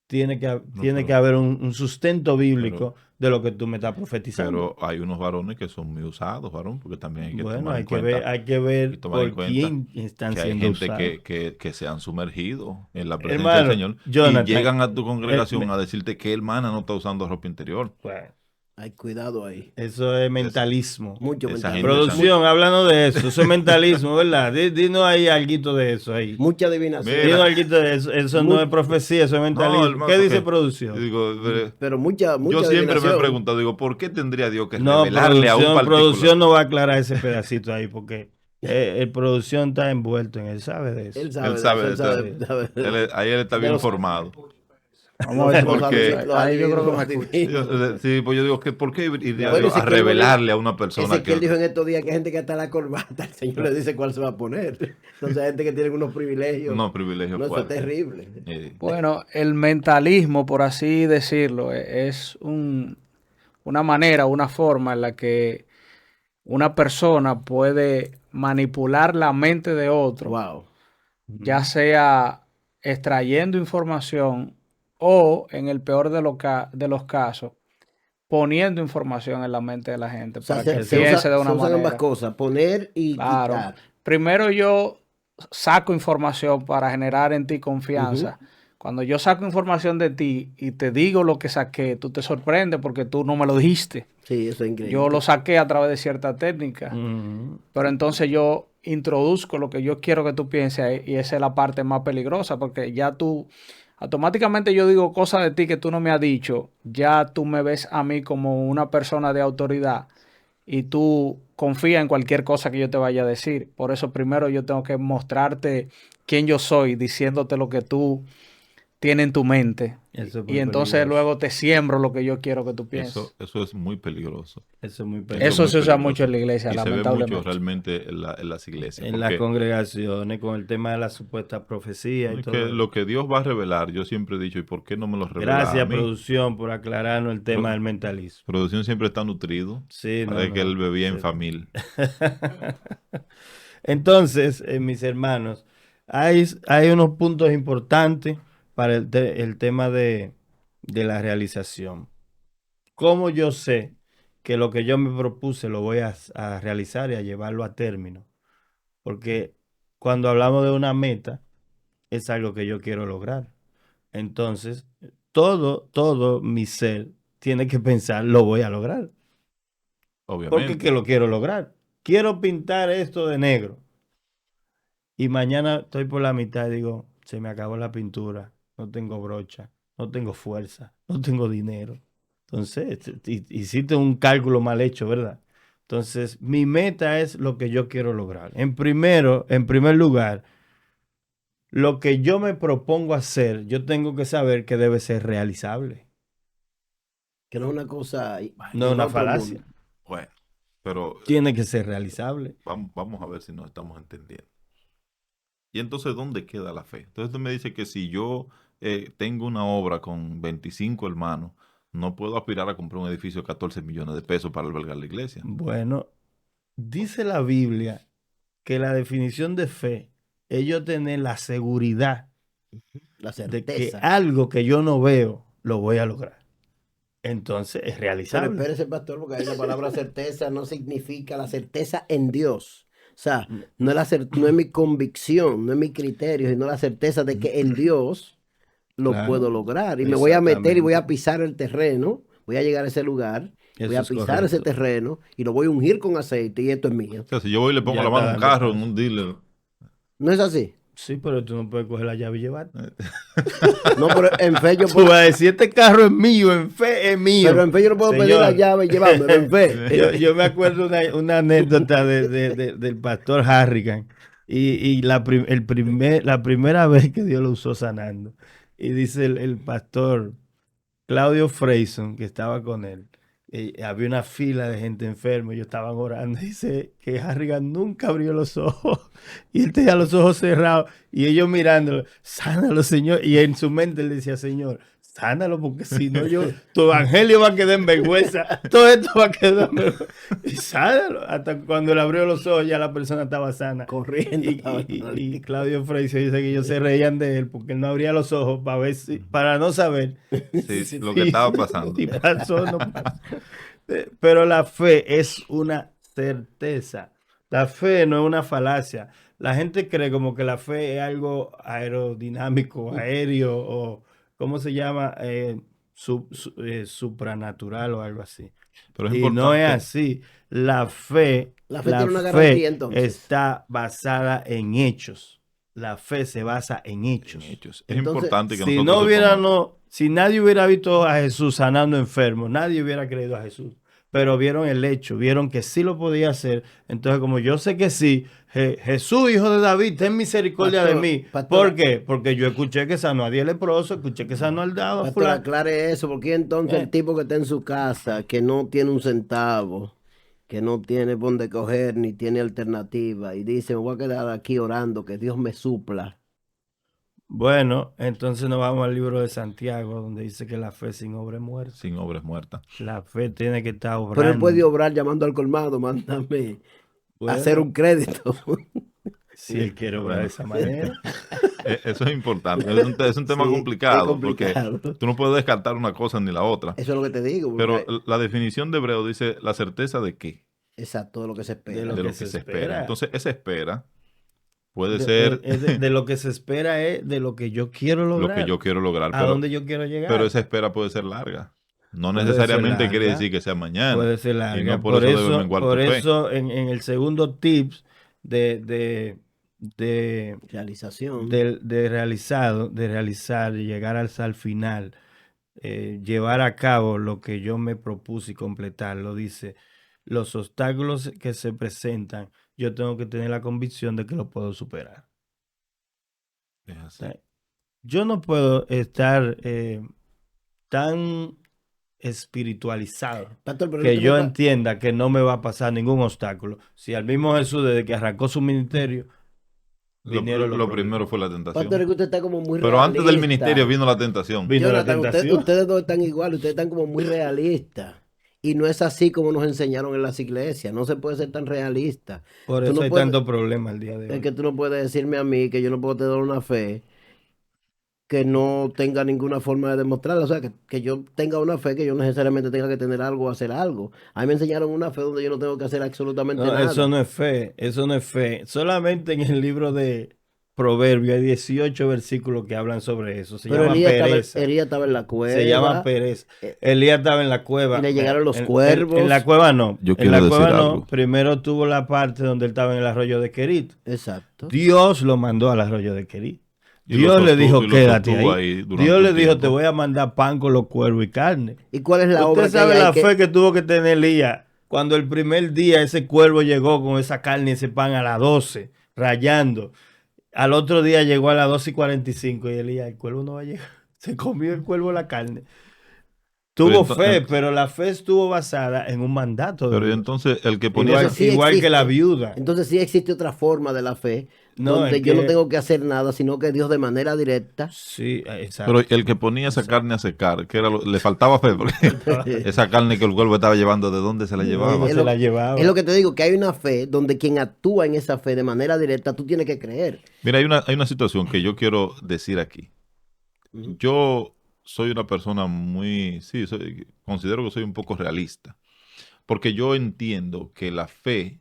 Speaker 1: Tiene que
Speaker 2: pero-
Speaker 1: haber un sustento bíblico de lo que tú me estás profetizando.
Speaker 2: Pero hay unos varones que son muy usados, varón, porque también hay que
Speaker 1: Bueno,
Speaker 2: tomar
Speaker 1: hay
Speaker 2: en
Speaker 1: que
Speaker 2: cuenta
Speaker 1: ver, hay que ver
Speaker 2: y tomar en
Speaker 1: por
Speaker 2: cuenta
Speaker 1: quién están
Speaker 2: que hay
Speaker 1: siendo
Speaker 2: gente
Speaker 1: usados.
Speaker 2: que se han sumergido en la presencia
Speaker 1: Hermano,
Speaker 2: del Señor
Speaker 1: Jonathan,
Speaker 2: y llegan a tu congregación
Speaker 1: me-
Speaker 2: a decirte que hermana no está usando ropa interior.
Speaker 1: Bueno,
Speaker 3: Hay cuidado ahí.
Speaker 1: eso es mentalismo.
Speaker 3: Mucho
Speaker 2: Esa
Speaker 3: mental.
Speaker 2: gente-
Speaker 1: Producción, hablando de eso, eso es mentalismo, ¿verdad? Dinos ahí alguito de eso ahí.
Speaker 3: Mucha adivinación.
Speaker 2: Mira.
Speaker 1: Dinos alguito de eso. Eso no
Speaker 3: Mu-
Speaker 1: es profecía, eso es mentalismo.
Speaker 2: hermano,
Speaker 1: ¿Qué dice
Speaker 2: que-
Speaker 1: producción?
Speaker 2: Digo,
Speaker 3: Pero mucha
Speaker 2: yo siempre me he
Speaker 3: adivinación.
Speaker 2: preguntado, digo, ¿por qué tendría Dios que
Speaker 1: No,
Speaker 2: revelarle a un particular?
Speaker 1: producción no va a aclarar ese pedacito ahí porque el producción está envuelto en él, sabe de eso.
Speaker 3: Él sabe,
Speaker 2: Él sabe
Speaker 3: de eso,
Speaker 1: de
Speaker 3: sabe.
Speaker 2: Ahí él está bien
Speaker 3: los-
Speaker 2: informado.
Speaker 4: Vamos a ver si
Speaker 2: Porque-
Speaker 4: ahí yo creo que me escucho.
Speaker 2: Sí, pues yo digo, ¿por qué iría
Speaker 3: Bueno,
Speaker 2: Dios a
Speaker 3: Ezequiel
Speaker 2: revelarle a una persona
Speaker 3: Ezequiel
Speaker 2: que...
Speaker 3: dijo en estos días que hay gente que hasta la corbata, el Señor le dice cuál se va a poner. Entonces hay gente que tiene unos privilegios.
Speaker 2: No, privilegio
Speaker 3: No, eso es
Speaker 2: fuerte.
Speaker 3: terrible.
Speaker 4: Bueno, el mentalismo, por así decirlo, es una manera, una forma en la que una persona puede manipular la mente de otro,
Speaker 3: Wow.
Speaker 4: ya sea extrayendo información o, en el peor de los casos, poniendo información en la mente de la gente
Speaker 3: O sea,
Speaker 4: para que
Speaker 3: se
Speaker 4: piense de una
Speaker 3: usan ambas
Speaker 4: manera.
Speaker 3: cosas, poner y
Speaker 4: Claro.
Speaker 3: quitar.
Speaker 4: Primero yo saco información para generar en ti confianza. Cuando yo saco información de ti y te digo lo que saqué, tú te sorprendes porque tú no me lo dijiste.
Speaker 3: Sí, eso es increíble.
Speaker 4: Yo lo saqué a través de cierta técnica.
Speaker 1: Ujú.
Speaker 4: Pero entonces yo introduzco lo que yo quiero que tú pienses ahí, y esa es la parte más peligrosa, porque ya tú, automáticamente yo digo cosas de ti que tú no me has dicho, ya tú me ves a mí como una persona de autoridad y tú confías en cualquier cosa que yo te vaya a decir. Por eso primero yo tengo que mostrarte quién yo soy, diciéndote lo que tú tienes en tu mente.
Speaker 1: Eso es
Speaker 4: Y
Speaker 1: muy
Speaker 4: entonces
Speaker 1: peligroso.
Speaker 4: luego te siembro lo que yo quiero que tú pienses.
Speaker 2: Eso es muy peligroso.
Speaker 1: Eso es muy
Speaker 2: Eso
Speaker 1: peligroso.
Speaker 4: Eso
Speaker 2: es
Speaker 4: se
Speaker 2: muy
Speaker 4: usa
Speaker 2: peligroso.
Speaker 4: mucho en la iglesia,
Speaker 2: Y se ve mucho
Speaker 4: lamentablemente.
Speaker 2: realmente en las iglesias.
Speaker 1: En las
Speaker 2: Porque
Speaker 1: congregaciones, con el tema de la supuesta profecía y
Speaker 2: es
Speaker 1: todo
Speaker 2: que
Speaker 1: eso.
Speaker 2: lo que Dios va a revelar, yo siempre he dicho, ¿y por qué no me lo revela a
Speaker 1: Gracias,
Speaker 2: mí?
Speaker 1: producción, por aclararnos el tema del mentalismo.
Speaker 2: Producción siempre está nutrido.
Speaker 1: Sí, no,
Speaker 2: Parece que él bebía en
Speaker 1: sí.
Speaker 2: familia.
Speaker 1: Entonces, mis hermanos, hay unos puntos importantes para el tema de la realización. ¿Cómo yo sé que lo que yo me propuse lo voy a realizar y a llevarlo a término? Porque cuando hablamos de una meta, es algo que yo quiero lograr. Entonces, todo mi ser tiene que pensar, lo voy a lograr. Porque
Speaker 2: Obviamente.
Speaker 1: que lo quiero lograr. Quiero pintar esto de negro. Y mañana estoy por la mitad y digo, se me acabó la pintura, no tengo brocha, no tengo fuerza, no tengo dinero. Entonces, hiciste un cálculo mal hecho, ¿verdad? Entonces, mi meta es lo que yo quiero lograr. En primer lugar, lo que yo me propongo hacer, yo tengo que saber que debe ser realizable.
Speaker 3: Que no es una cosa
Speaker 1: No es
Speaker 3: del
Speaker 1: una
Speaker 3: otro
Speaker 1: falacia.
Speaker 3: mundo.
Speaker 2: Bueno, pero
Speaker 1: Tiene que ser realizable.
Speaker 2: vamos a ver si nos estamos entendiendo. Y entonces, ¿dónde queda la fe? Entonces tú me dices que si yo tengo una obra con 25 hermanos, no puedo aspirar a comprar un edificio de 14 millones de pesos para albergar la iglesia.
Speaker 1: Bueno, dice la Biblia que la definición de fe es yo tener la seguridad
Speaker 3: La
Speaker 1: de que
Speaker 3: certeza.
Speaker 1: algo que yo no veo lo voy a lograr. Entonces es
Speaker 3: Pero
Speaker 1: realizable.
Speaker 3: espérese, pastor, porque ahí la palabra certeza no significa la certeza en Dios. O sea, no es mi convicción, no es mi criterio, sino la certeza de que en Dios lo
Speaker 1: Claro.
Speaker 3: puedo lograr. Y me voy a meter y voy a
Speaker 1: Exactamente.
Speaker 3: pisar el terreno, voy a llegar a ese lugar, voy
Speaker 1: Eso
Speaker 3: a
Speaker 1: es
Speaker 3: pisar ese
Speaker 1: correcto.
Speaker 3: terreno y lo voy a ungir con aceite y esto es mío.
Speaker 2: O sea, si yo voy y le pongo
Speaker 1: Ya
Speaker 2: la mano a
Speaker 1: está
Speaker 2: un
Speaker 1: dando
Speaker 2: carro en
Speaker 1: paso.
Speaker 2: un dealer,
Speaker 3: ¿No es así?
Speaker 1: Sí, pero tú no puedes coger la llave y llevar.
Speaker 3: No, pero en fe yo
Speaker 1: Tú
Speaker 3: puedo,
Speaker 1: vas a decir, este carro es mío, en fe es mío.
Speaker 3: pero en fe yo no puedo pedir la
Speaker 1: Señor,
Speaker 3: llave y llevármelo, en fe.
Speaker 1: yo me acuerdo una anécdota del pastor Harrigan y la primera vez que Dios lo usó sanando. Y dice el pastor Claudio Freyson, que estaba con él, había una fila de gente enferma, ellos estaban orando. Dice que Harrigan nunca abrió los ojos y él tenía los ojos cerrados y ellos mirándolo, sánalo, Señor. Y en su mente él decía, Señor, sánalo, porque si no, tu evangelio va a quedar en vergüenza, todo esto va a quedar en vergüenza. Y sánalo. Hasta cuando él abrió los ojos, ya la persona estaba sana.
Speaker 3: Corriendo.
Speaker 1: Y Claudio Freyson dice que ellos se reían de él porque él no abría los ojos para no saber
Speaker 2: sí, lo que estaba pasando.
Speaker 1: si pasó o no pasó. Pero la fe es una certeza. La fe no es una falacia. La gente cree como que la fe es algo aerodinámico, aéreo o, ¿cómo se llama? Supranatural o algo así.
Speaker 2: Pero es
Speaker 1: Y no es
Speaker 2: importante.
Speaker 1: así. La fe
Speaker 3: tiene una garantía, entonces.
Speaker 1: está basada en hechos. La fe se basa en hechos.
Speaker 2: En hechos. Es
Speaker 3: Entonces,
Speaker 2: importante que
Speaker 1: Si
Speaker 2: nosotros
Speaker 1: si nadie hubiera visto a Jesús sanando enfermos, nadie hubiera creído a Jesús. Pero vieron el hecho, vieron que sí lo podía hacer. Entonces, como yo sé que sí, Jesús, hijo de David, ten misericordia
Speaker 3: Pastor,
Speaker 1: de mí.
Speaker 3: pastora.
Speaker 1: ¿Por qué? Porque yo escuché que sanó a 10 leprosos, escuché que sanó al dado.
Speaker 3: Pastor, aclare eso, porque entonces el tipo que está en su casa, que no tiene un centavo, que no tiene dónde coger, ni tiene alternativa, y dice, me voy a quedar aquí orando, que Dios me supla.
Speaker 1: Bueno, entonces nos vamos al libro de Santiago, donde dice que la fe sin obra es muerta.
Speaker 2: sin obras muertas.
Speaker 1: La fe tiene que estar obrando.
Speaker 3: Pero él puede obrar llamando al colmado, mándame
Speaker 1: Bueno,
Speaker 3: hacer un crédito.
Speaker 1: Si él quiere obrar de esa manera.
Speaker 2: Eso es importante. Es un tema
Speaker 3: Sí,
Speaker 2: complicado,
Speaker 3: es complicado.
Speaker 2: porque tú no puedes descartar una cosa ni la otra.
Speaker 3: Eso es lo que te digo.
Speaker 2: Pero
Speaker 3: Porque,
Speaker 2: la definición de hebreo dice la certeza de qué,
Speaker 3: exacto, de lo que se espera.
Speaker 1: De lo
Speaker 2: de
Speaker 1: que
Speaker 2: lo que
Speaker 1: se
Speaker 2: se espera.
Speaker 1: espera.
Speaker 2: Entonces, esa espera puede ser
Speaker 1: De lo que se espera es de lo que yo quiero
Speaker 2: lo
Speaker 1: lograr.
Speaker 2: que yo quiero lograr,
Speaker 1: A dónde yo quiero llegar.
Speaker 2: pero esa espera puede ser larga. No
Speaker 1: Puede
Speaker 2: necesariamente
Speaker 1: ser
Speaker 2: quiere
Speaker 1: larga,
Speaker 2: decir que sea mañana.
Speaker 1: puede ser
Speaker 2: Y
Speaker 1: larga.
Speaker 2: no por eso debe menguar
Speaker 1: por
Speaker 2: tu fe.
Speaker 1: eso en el segundo tips de
Speaker 3: Realización.
Speaker 1: de realizar y llegar hasta el final, llevar a cabo lo que yo me propuse y completarlo, dice, los obstáculos que se presentan, yo tengo que tener la convicción de que lo puedo superar.
Speaker 2: Es
Speaker 1: O
Speaker 2: así.
Speaker 1: sea, yo no puedo estar tan espiritualizado
Speaker 3: Pastor, pero
Speaker 1: que
Speaker 3: usted
Speaker 1: yo
Speaker 3: me
Speaker 1: entienda que no me va a pasar ningún obstáculo. Si al mismo Jesús, desde que arrancó su ministerio, vinieron los
Speaker 2: Lo
Speaker 1: problemas.
Speaker 2: primero fue la
Speaker 3: Pastor, es
Speaker 2: tentación.
Speaker 3: que usted está como muy
Speaker 2: Pero antes del
Speaker 3: realista.
Speaker 2: ministerio vino la tentación.
Speaker 1: Vino la
Speaker 3: Jonathan,
Speaker 1: tentación.
Speaker 3: ustedes dos están igual, ustedes están como muy realistas. Y no es así como nos enseñaron en las iglesias. No se puede ser tan realista.
Speaker 1: Por
Speaker 3: Tú
Speaker 1: eso
Speaker 3: no
Speaker 1: hay
Speaker 3: puedes-
Speaker 1: tantos problemas el día de
Speaker 3: Es
Speaker 1: hoy.
Speaker 3: que tú no puedes decirme a mí que yo no puedo tener una fe que no tenga ninguna forma de demostrarla. O sea, que yo tenga una fe que yo no necesariamente tenga que tener algo o hacer algo. A mí me enseñaron una fe donde yo no tengo que hacer absolutamente
Speaker 1: No,
Speaker 3: nada.
Speaker 1: eso no es fe, eso no es fe. Solamente en el libro de Proverbios hay 18 versículos que hablan sobre eso. Se
Speaker 3: Pero
Speaker 1: llama pereza.
Speaker 3: Elías estaba en la
Speaker 1: Se llama
Speaker 3: cueva
Speaker 1: pereza.
Speaker 3: eh,
Speaker 1: Elías estaba en la cueva.
Speaker 3: y le llegaron los
Speaker 1: En
Speaker 3: cuervos.
Speaker 1: la cueva no.
Speaker 2: Yo
Speaker 1: En
Speaker 2: quiero
Speaker 1: la
Speaker 2: decir
Speaker 1: cueva no.
Speaker 2: algo.
Speaker 1: Primero tuvo la parte donde él estaba en el arroyo de Querit.
Speaker 3: Exacto.
Speaker 1: Dios lo mandó al arroyo de Querit.
Speaker 2: Y
Speaker 1: Dios
Speaker 2: lo
Speaker 1: le
Speaker 2: sostuvo-
Speaker 1: dijo,
Speaker 2: y lo
Speaker 1: quédate
Speaker 2: sostuvo
Speaker 1: ahí.
Speaker 2: ahí durante
Speaker 1: Dios
Speaker 2: un
Speaker 1: le dijo,
Speaker 2: tiempo.
Speaker 1: te voy a mandar pan con los cuervos y carne.
Speaker 3: ¿Y cuál es la obra
Speaker 1: Usted
Speaker 3: que
Speaker 1: sabe
Speaker 3: hay
Speaker 1: la
Speaker 3: que-
Speaker 1: fe que tuvo que tener Elías cuando el primer día ese cuervo llegó con esa carne y ese pan a las 12, rayando. Al otro día llegó a las 12:45 y Elías, el cuervo no va a llegar. Se comió el cuervo la carne. Tuvo fe, pero la fe estuvo basada en un mandato de
Speaker 2: Pero
Speaker 1: Dios.
Speaker 2: entonces el que ponía
Speaker 1: Igual,
Speaker 3: Entonces, sí
Speaker 1: igual que la
Speaker 3: existe.
Speaker 1: viuda.
Speaker 3: Entonces sí existe otra forma de la fe
Speaker 1: No,
Speaker 3: donde
Speaker 1: es
Speaker 3: yo no
Speaker 1: que-
Speaker 3: tengo que hacer nada, sino que Dios de manera directa.
Speaker 1: Sí, exacto.
Speaker 2: pero el que ponía esa carne a secar, que era le faltaba fe, porque esa carne que el cuervo estaba llevando, ¿de dónde se la llevaba?
Speaker 1: ¿Dónde
Speaker 3: Es
Speaker 1: se
Speaker 3: lo-
Speaker 1: la llevaba?
Speaker 3: Es lo que te digo, que hay una fe donde quien actúa en esa fe de manera directa, tú tienes que creer.
Speaker 2: Mira, hay una situación que yo quiero decir aquí.
Speaker 3: Ujú.
Speaker 2: Yo soy una persona considero que soy un poco realista, porque yo entiendo que la fe,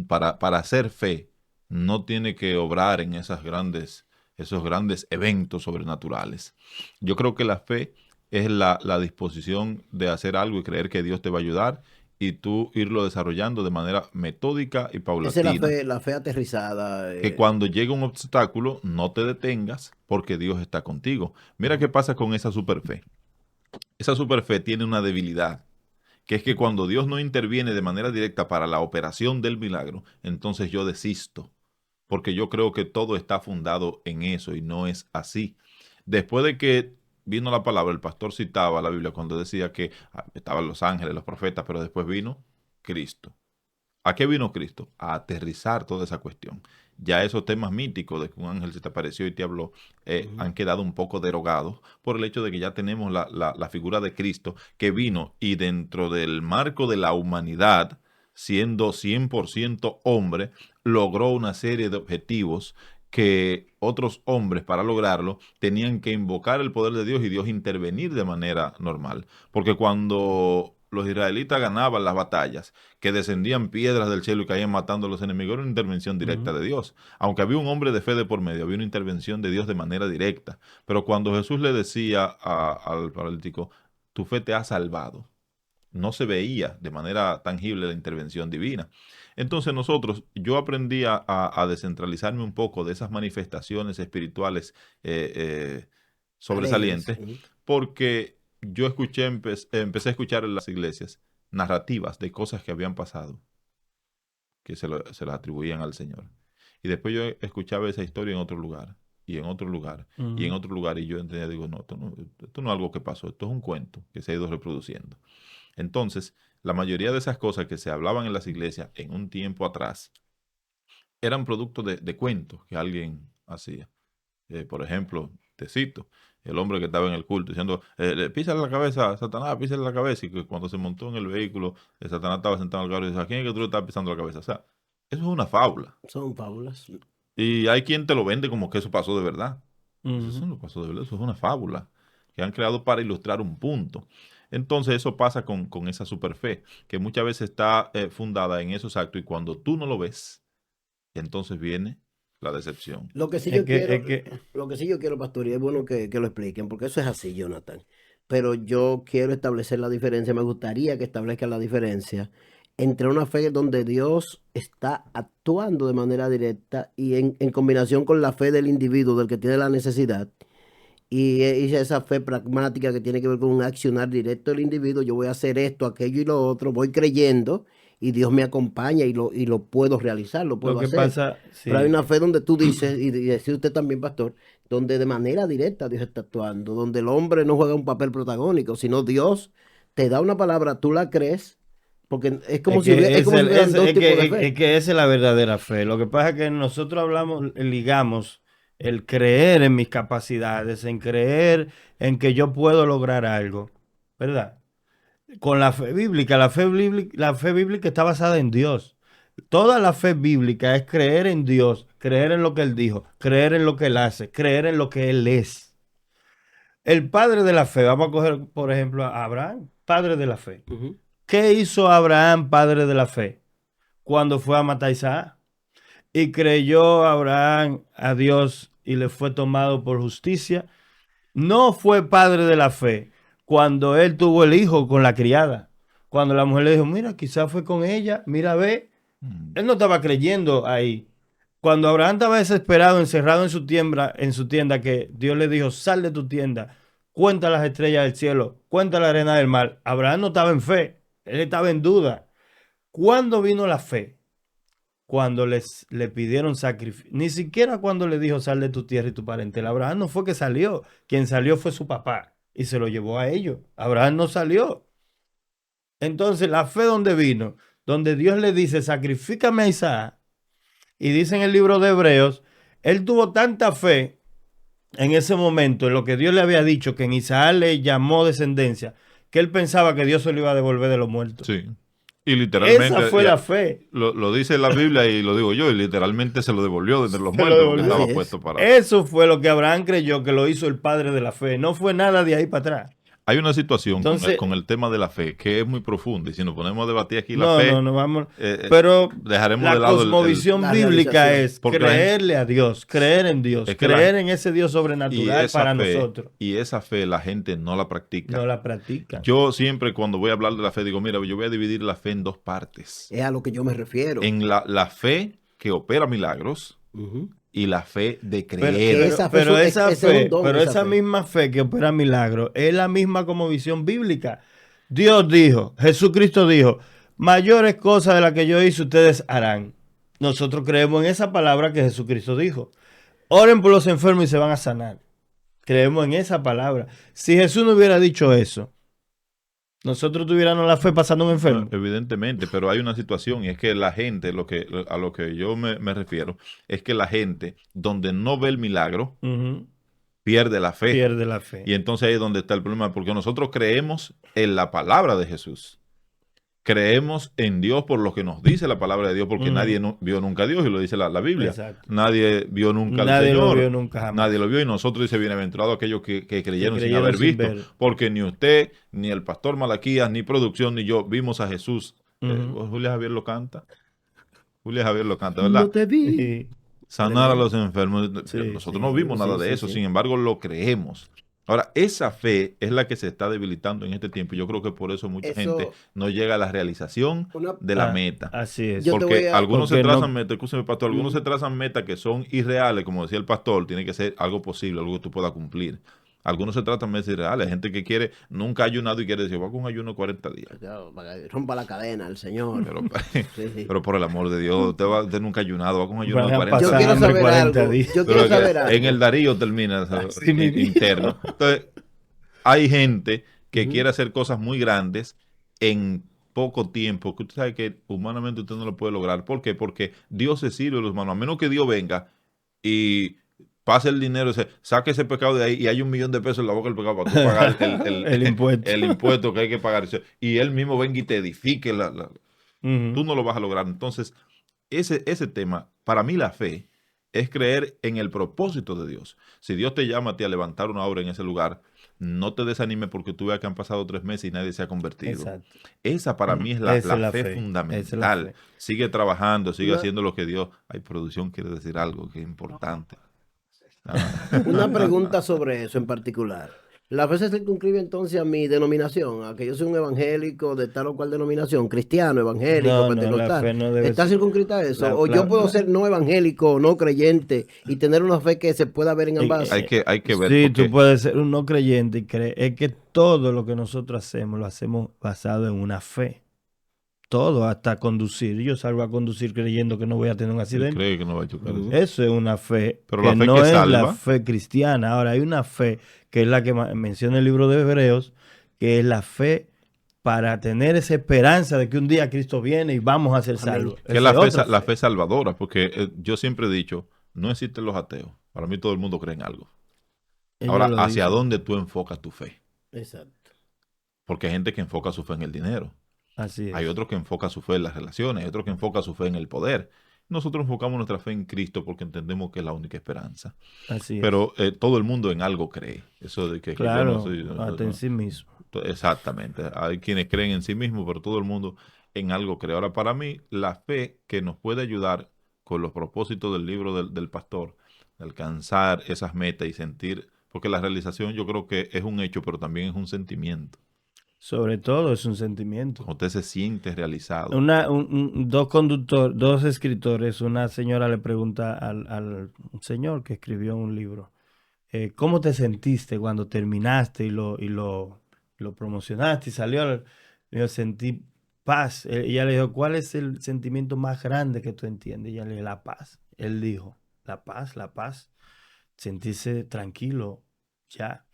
Speaker 2: para hacer fe, no tiene que obrar en esos grandes eventos sobrenaturales. Yo creo que la fe es la disposición de hacer algo y creer que Dios te va a ayudar y tú irlo desarrollando de manera metódica y
Speaker 3: Esa
Speaker 2: paulatina.
Speaker 3: es la fe aterrizada.
Speaker 2: Que cuando llegue un obstáculo no te detengas porque Dios está contigo. Mira qué pasa con esa superfe. Esa superfe tiene una debilidad, que es que cuando Dios no interviene de manera directa para la operación del milagro, entonces yo desisto, porque yo creo que todo está fundado en eso y no es así. Después de que vino la palabra, el pastor citaba la Biblia cuando decía que estaban los ángeles, los profetas, pero después vino Cristo. ¿A qué vino Cristo? A aterrizar toda esa cuestión. Ya esos temas míticos de que un ángel se te apareció y te habló han quedado un poco derogados por el hecho de que ya tenemos la figura de Cristo que vino y dentro del marco de la humanidad, siendo 100% hombre, logró una serie de objetivos que otros hombres para lograrlo tenían que invocar el poder de Dios y Dios intervenir de manera normal. Porque cuando los israelitas ganaban las batallas, que descendían piedras del cielo y caían matando a los enemigos, era una intervención directa de Dios. Aunque había un hombre de fe de por medio, había una intervención de Dios de manera directa. Pero cuando Jesús le decía al paralítico, tu fe te ha salvado, no se veía de manera tangible la intervención divina. Entonces yo aprendí a descentralizarme un poco de esas manifestaciones espirituales sobresalientes, porque yo empecé a escuchar en las iglesias narrativas de cosas que habían pasado, que se las atribuían al Señor. Y después yo escuchaba esa historia en otro lugar, y en otro lugar, y en otro lugar, y yo entendía, digo, no, esto no es algo que pasó, esto es un cuento que se ha ido reproduciendo. Entonces, la mayoría de esas cosas que se hablaban en las iglesias en un tiempo atrás eran producto de cuentos que alguien hacía. Por ejemplo, te cito, el hombre que estaba en el culto diciendo, písale la cabeza, Satanás, písale la cabeza, y que cuando se montó en el vehículo, Satanás estaba sentado en el carro y dice, ¿a quién es que tú le estás pisando la cabeza? O sea, Eso es una fábula.
Speaker 3: Son fábulas.
Speaker 2: Y hay quien te lo vende como que eso pasó de verdad.
Speaker 1: Ujú.
Speaker 2: Eso no pasó de verdad, eso es una fábula que han creado para ilustrar un punto. Entonces eso pasa con esa superfe, que muchas veces está fundada en esos actos y cuando tú no lo ves, entonces viene la decepción.
Speaker 3: Lo que sí
Speaker 1: Es
Speaker 3: yo
Speaker 1: que,
Speaker 3: quiero,
Speaker 1: es que,
Speaker 3: lo que sí yo quiero, pastor, y es bueno que lo expliquen, porque eso es así, Jonathan. Pero yo quiero establecer la diferencia, me gustaría que establezcan la diferencia entre una fe donde Dios está actuando de manera directa y en combinación con la fe del individuo, del que tiene la necesidad, y esa fe pragmática que tiene que ver con un accionar directo del individuo. Yo voy a hacer esto, aquello y lo otro, voy creyendo y Dios me acompaña y lo puedo realizar, lo
Speaker 1: lo
Speaker 3: puedo
Speaker 1: que
Speaker 3: hacer.
Speaker 1: pasa,
Speaker 3: Pero hay
Speaker 1: sí,
Speaker 3: una fe donde tú dices, y decía usted también, pastor, donde de manera directa Dios está actuando, donde el hombre no juega un papel protagónico, sino Dios te da una palabra, tú la crees, porque es como si hubieran dos tipos de fe.
Speaker 1: es que esa es la verdadera fe. Lo que pasa es que nosotros ligamos el creer en mis capacidades, en creer en que yo puedo lograr algo, ¿verdad? Con la fe bíblica está basada en Dios. Toda la fe bíblica es creer en Dios, creer en lo que Él dijo, creer en lo que Él hace, creer en lo que Él es. El padre de la fe, vamos a coger por ejemplo a Abraham, padre de la fe.
Speaker 3: Ujú.
Speaker 1: ¿Qué hizo Abraham, padre de la fe, cuando fue a matar a Isaac? Y creyó Abraham a Dios y le fue tomado por justicia. No fue padre de la fe cuando él tuvo el hijo con la criada. Cuando la mujer le dijo, mira, quizás fue con ella, mira, ve.
Speaker 2: Mm.
Speaker 1: Él no estaba creyendo ahí. Cuando Abraham estaba desesperado, encerrado en su tienda, que Dios le dijo, sal de tu tienda, cuenta las estrellas del cielo, cuenta la arena del mar. Abraham no estaba en fe, él estaba en duda. ¿Cuándo vino la fe? Cuando le pidieron sacrificio. Ni siquiera cuando le dijo, sal de tu tierra y tu parentela. Abraham no fue que salió. Quien salió fue su papá y se lo llevó a ellos. Abraham no salió. Entonces, la fe donde vino, donde Dios le dice, sacrifícame a Isaac, y dice en el libro de Hebreos, él tuvo tanta fe en ese momento, en lo que Dios le había dicho, que en Isaac le llamó descendencia, que él pensaba que Dios se lo iba a devolver de los muertos.
Speaker 2: Sí. Y literalmente,
Speaker 1: Esa fue la fe.
Speaker 2: lo dice la Biblia y lo digo yo, y literalmente se lo devolvió desde los
Speaker 1: Se lo
Speaker 2: muertos porque
Speaker 1: devolvió.
Speaker 2: estaba
Speaker 3: Así es.
Speaker 2: puesto para...
Speaker 1: Eso fue lo que Abraham creyó que lo hizo el padre de la fe. No fue nada de ahí para atrás.
Speaker 2: Hay una situación
Speaker 1: Entonces,
Speaker 2: con el tema de la fe que es muy profunda y si nos ponemos a debatir aquí la
Speaker 1: no,
Speaker 2: fe,
Speaker 1: no vamos.
Speaker 2: eh,
Speaker 1: Pero
Speaker 2: dejaremos
Speaker 1: la
Speaker 2: de lado
Speaker 1: cosmovisión
Speaker 3: la
Speaker 1: bíblica
Speaker 3: realización.
Speaker 1: es
Speaker 2: Porque
Speaker 1: creerle a Dios, creer en Dios,
Speaker 2: Es que
Speaker 1: creer en ese Dios
Speaker 2: y
Speaker 1: sobrenatural
Speaker 2: esa
Speaker 1: para
Speaker 2: fe,
Speaker 1: nosotros.
Speaker 2: y esa fe la gente no la practica.
Speaker 1: No la practican.
Speaker 2: Yo siempre cuando voy a hablar de la fe digo, mira, yo voy a dividir la fe en dos partes.
Speaker 3: Es a lo que yo me refiero.
Speaker 2: En la fe que opera milagros
Speaker 3: Ujú.
Speaker 2: y la fe de
Speaker 1: Pero,
Speaker 2: creer.
Speaker 3: esa fe
Speaker 1: pero
Speaker 3: es-
Speaker 1: esa
Speaker 3: ese es un
Speaker 1: fe,
Speaker 3: don,
Speaker 1: pero
Speaker 3: esa
Speaker 1: esa
Speaker 3: fe.
Speaker 1: misma fe que opera milagros es la misma como visión bíblica. Dios dijo, Jesucristo dijo, mayores cosas de las que yo hice ustedes harán. Nosotros creemos en esa palabra que Jesucristo dijo. Oren por los enfermos y se van a sanar. Creemos en esa palabra. Si Jesús no hubiera dicho eso, nosotros tuviéramos la fe pasando un enfermo.
Speaker 2: Evidentemente, pero hay una situación y es que la gente, a lo que yo me refiero, es que la gente donde no ve el milagro
Speaker 1: Ujú.
Speaker 2: pierde la fe.
Speaker 1: Pierde la fe.
Speaker 2: Y entonces ahí es donde está el problema, porque nosotros creemos en la palabra de Jesús. Creemos en Dios por lo que nos dice la palabra de Dios, porque
Speaker 1: Ujú.
Speaker 2: nadie vio nunca a Dios, y lo dice la Biblia.
Speaker 1: Exacto.
Speaker 2: Nadie vio nunca al
Speaker 1: Nadie
Speaker 2: Señor.
Speaker 1: lo vio nunca jamás.
Speaker 2: Nadie lo vio, y nosotros dice, bienaventurado aquellos que creyeron sin
Speaker 1: creyeron
Speaker 2: haber
Speaker 1: sin
Speaker 2: visto,
Speaker 1: ver.
Speaker 2: porque ni usted, ni el pastor Malaquías, ni producción, ni yo vimos a Jesús.
Speaker 1: Ujú.
Speaker 2: Julia Javier lo canta. Julia Javier lo canta, ¿verdad?
Speaker 3: No te vi.
Speaker 1: Sí.
Speaker 2: Sanar a los enfermos.
Speaker 1: Sí,
Speaker 2: Nosotros
Speaker 1: sí,
Speaker 2: no vimos nada
Speaker 3: sí,
Speaker 2: de
Speaker 3: sí,
Speaker 2: eso,
Speaker 3: sí.
Speaker 2: sin embargo lo creemos. Ahora, esa fe es la que se está debilitando en este tiempo. Yo creo que por eso mucha
Speaker 3: Eso-
Speaker 2: gente no llega a la realización
Speaker 3: Una-
Speaker 2: de la
Speaker 1: Ah,
Speaker 2: meta.
Speaker 1: Así es.
Speaker 3: Yo te voy
Speaker 2: Porque
Speaker 3: a-
Speaker 2: algunos se
Speaker 1: Porque
Speaker 2: trazan
Speaker 1: no-
Speaker 2: metas, escúcheme, pastor, algunos se trazan metas que son irreales, como decía el pastor, tiene que ser algo posible, algo que tú puedas cumplir. Algunos se tratan metas irreales, gente que quiere, nunca ha ayunado y quiere decir, voy con un ayuno 40 días.
Speaker 3: Claro, para que rompa la cadena el Señor.
Speaker 2: Pero,
Speaker 3: Sí, sí.
Speaker 2: pero por el amor de Dios, usted nunca ha ayunado, va con un ayuno de
Speaker 1: Van a
Speaker 2: 40
Speaker 3: Yo
Speaker 1: pasar
Speaker 3: quiero
Speaker 2: días.
Speaker 1: hambre
Speaker 3: saber
Speaker 1: 40
Speaker 3: algo.
Speaker 1: días.
Speaker 3: Yo
Speaker 2: Pero
Speaker 3: quiero
Speaker 2: que
Speaker 3: saber algo.
Speaker 2: en el Darío termina
Speaker 1: Así mismo.
Speaker 2: interno. Entonces, hay gente que
Speaker 3: Ujú.
Speaker 2: quiere hacer cosas muy grandes en poco tiempo, que usted sabe que humanamente usted no lo puede lograr. ¿Por qué? Porque Dios se sirve de los humanos. A menos que Dios venga y pase el dinero, saque ese pecado de ahí y hay $1,000,000 en la boca del pecado para tú pagar
Speaker 1: El impuesto.
Speaker 2: el impuesto que hay que pagar. Y él mismo venga y te edifique.
Speaker 1: Ujú.
Speaker 2: Tú no lo vas a lograr. Entonces, ese tema, para mí la fe es creer en el propósito de Dios. Si Dios te llama a ti a levantar una obra en ese lugar, no te desanimes porque tú veas que han pasado 3 meses y nadie se ha convertido.
Speaker 1: Exacto.
Speaker 2: Esa para mí es la
Speaker 1: Esa es la
Speaker 2: fe
Speaker 1: fe. Esa es la
Speaker 2: fundamental.
Speaker 1: fe.
Speaker 2: Sigue trabajando, sigue
Speaker 3: Una-
Speaker 2: haciendo lo que Dios... Hay producción, quiere decir algo que es importante.
Speaker 3: Una pregunta sobre eso en particular. La fe se circunscribe entonces a mi denominación, a que yo soy un evangélico de tal o cual denominación, cristiano, evangélico,
Speaker 1: No, no, la
Speaker 3: pentecostal.
Speaker 1: fe no debe
Speaker 3: ¿Está
Speaker 1: ser.
Speaker 3: circunscrita a eso?
Speaker 1: La-
Speaker 3: ¿O yo
Speaker 1: la-
Speaker 3: puedo
Speaker 1: la-
Speaker 3: ser no evangélico o no creyente y tener una fe que se pueda ver en ambas?
Speaker 2: Hay que ver
Speaker 1: Sí,
Speaker 2: porque
Speaker 1: tú puedes ser un no creyente y creer. Es que todo lo que nosotros hacemos lo hacemos basado en una fe. Todo, hasta conducir. Yo salgo a conducir creyendo que no voy a tener un
Speaker 2: él
Speaker 1: accidente.
Speaker 2: cree que no va a chocar.
Speaker 3: Ujú.
Speaker 1: Eso es una fe
Speaker 2: Pero
Speaker 1: que
Speaker 2: la fe
Speaker 1: no
Speaker 2: que
Speaker 1: es la
Speaker 2: salva.
Speaker 1: fe cristiana. Ahora, hay una fe que es la que menciona el libro de Hebreos, que es la fe para tener esa esperanza de que un día Cristo viene y vamos a ser
Speaker 3: Amén.
Speaker 1: salvos.
Speaker 2: Que es
Speaker 1: Esa
Speaker 2: la
Speaker 1: otra
Speaker 2: fe, la fe salvadora, porque yo siempre he dicho, no existen los ateos. Para mí todo el mundo cree en algo.
Speaker 1: Ellos
Speaker 2: Ahora,
Speaker 1: lo
Speaker 2: ¿hacia
Speaker 1: dicen.
Speaker 2: dónde tú enfocas tu fe?
Speaker 3: Exacto.
Speaker 2: Porque hay gente que enfoca su fe en el dinero.
Speaker 1: Así es.
Speaker 2: Hay otros que enfocan su fe en las relaciones, hay otros que enfocan su fe en el poder. Nosotros enfocamos nuestra fe en Cristo porque entendemos que es la única esperanza.
Speaker 1: Así es.
Speaker 2: Pero todo el mundo en algo cree. Eso de que yo
Speaker 1: Claro,
Speaker 2: no soy...
Speaker 1: hasta en sí mismo.
Speaker 2: Exactamente. Hay quienes creen en sí mismos, pero todo el mundo en algo cree. Ahora, para mí, la fe que nos puede ayudar con los propósitos del libro del pastor, de alcanzar esas metas y sentir, porque la realización yo creo que es un hecho, pero también es un sentimiento.
Speaker 1: Sobre todo es un sentimiento.
Speaker 2: Cuando usted se siente realizado.
Speaker 1: Dos escritores, una señora le pregunta al señor que escribió un libro, ¿cómo te sentiste cuando terminaste y lo promocionaste y salió? Le dijo, sentí paz. Ella le dijo, ¿cuál es el sentimiento más grande que tú entiendes? Ella le dijo, la paz. Él dijo, la paz, sentirse tranquilo, ya.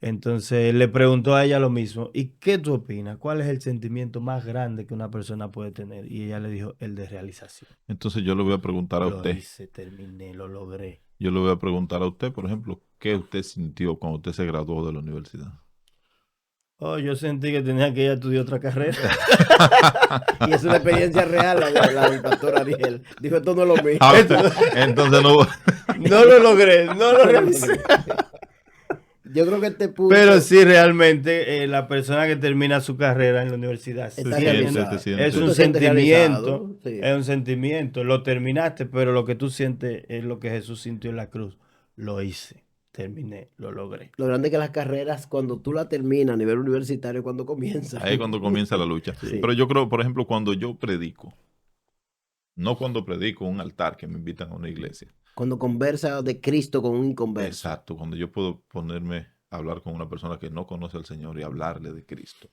Speaker 1: Entonces le preguntó a ella lo mismo, ¿y qué tú opinas? ¿Cuál es el sentimiento más grande que una persona puede tener? Y ella le dijo, el de realización.
Speaker 2: Entonces yo le voy a preguntar a
Speaker 1: Lo
Speaker 2: usted.
Speaker 1: hice, terminé, lo logré.
Speaker 2: Yo le voy a preguntar a usted, por ejemplo, ¿qué usted sintió cuando usted se graduó de la universidad?
Speaker 1: Oh, yo sentí que tenía que ir a estudiar otra carrera.
Speaker 3: Y es una experiencia real la del pastor Ariel. Dijo, esto no es lo mío.
Speaker 2: Entonces no...
Speaker 1: No lo logré, no lo realicé.
Speaker 3: Yo creo que este punto...
Speaker 1: Pero sí, realmente, la persona que termina su carrera en la universidad
Speaker 3: Está
Speaker 1: siente-
Speaker 3: realizado.
Speaker 2: te sientes-
Speaker 1: es
Speaker 3: Tú
Speaker 1: un
Speaker 3: te sientes
Speaker 1: sentimiento,
Speaker 3: realizado, sí.
Speaker 1: es un sentimiento. Lo terminaste, pero lo que tú sientes es lo que Jesús sintió en la cruz. Lo hice, terminé, lo logré.
Speaker 3: Lo grande es que las carreras, cuando tú la terminas a nivel universitario, cuando comienza.
Speaker 2: Ahí es cuando comienza la lucha.
Speaker 3: Sí.
Speaker 2: Pero yo creo, por ejemplo, cuando yo predico, no cuando predico en un altar que me invitan a una iglesia.
Speaker 3: Cuando conversa de Cristo con un inconverso.
Speaker 2: Exacto, cuando yo puedo ponerme a hablar con una persona que no conoce al Señor y hablarle de Cristo.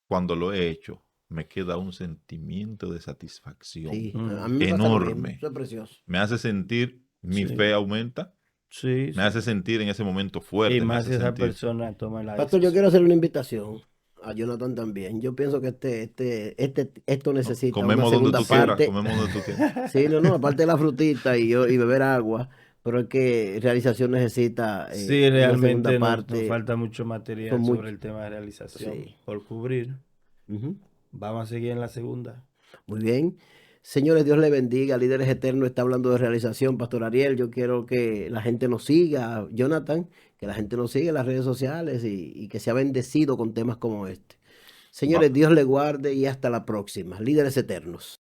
Speaker 2: Cuando lo he hecho, me queda un sentimiento de satisfacción.
Speaker 3: Sí,
Speaker 1: Mm.
Speaker 3: a mí me pasa lo
Speaker 2: Enorme.
Speaker 3: mismo. Eso es precioso.
Speaker 2: Me hace sentir, mi
Speaker 1: Sí.
Speaker 2: fe aumenta,
Speaker 1: Sí,
Speaker 2: me hace sentir en ese momento fuerte.
Speaker 1: y
Speaker 2: me
Speaker 1: más
Speaker 2: hace
Speaker 1: si esa
Speaker 2: sentir-
Speaker 1: persona toma la
Speaker 3: Pastor, yo quiero hacer una invitación a Jonathan también. Yo pienso que esto necesita
Speaker 2: Comemos
Speaker 3: una
Speaker 2: donde
Speaker 3: segunda
Speaker 2: tú quieras,
Speaker 3: parte.
Speaker 2: comemos donde tú quieras.
Speaker 3: Sí, no, aparte de la frutita y beber agua, pero es que realización necesita
Speaker 1: Sí,
Speaker 3: una
Speaker 1: realmente
Speaker 3: segunda
Speaker 1: nos
Speaker 3: parte.
Speaker 1: falta mucho material
Speaker 3: Son
Speaker 1: sobre
Speaker 3: mucho-
Speaker 1: el tema de realización
Speaker 3: Sí.
Speaker 1: por cubrir.
Speaker 3: Ujú.
Speaker 1: Vamos a seguir en la segunda.
Speaker 3: Muy bien. Señores, Dios le bendiga. Líderes Eternos está hablando de realización. Pastor Ariel, yo quiero que la gente nos siga. Jonathan, que la gente nos siga en las redes sociales y que sea bendecido con temas como este. Señores, Dios le guarde y hasta la próxima. Líderes Eternos.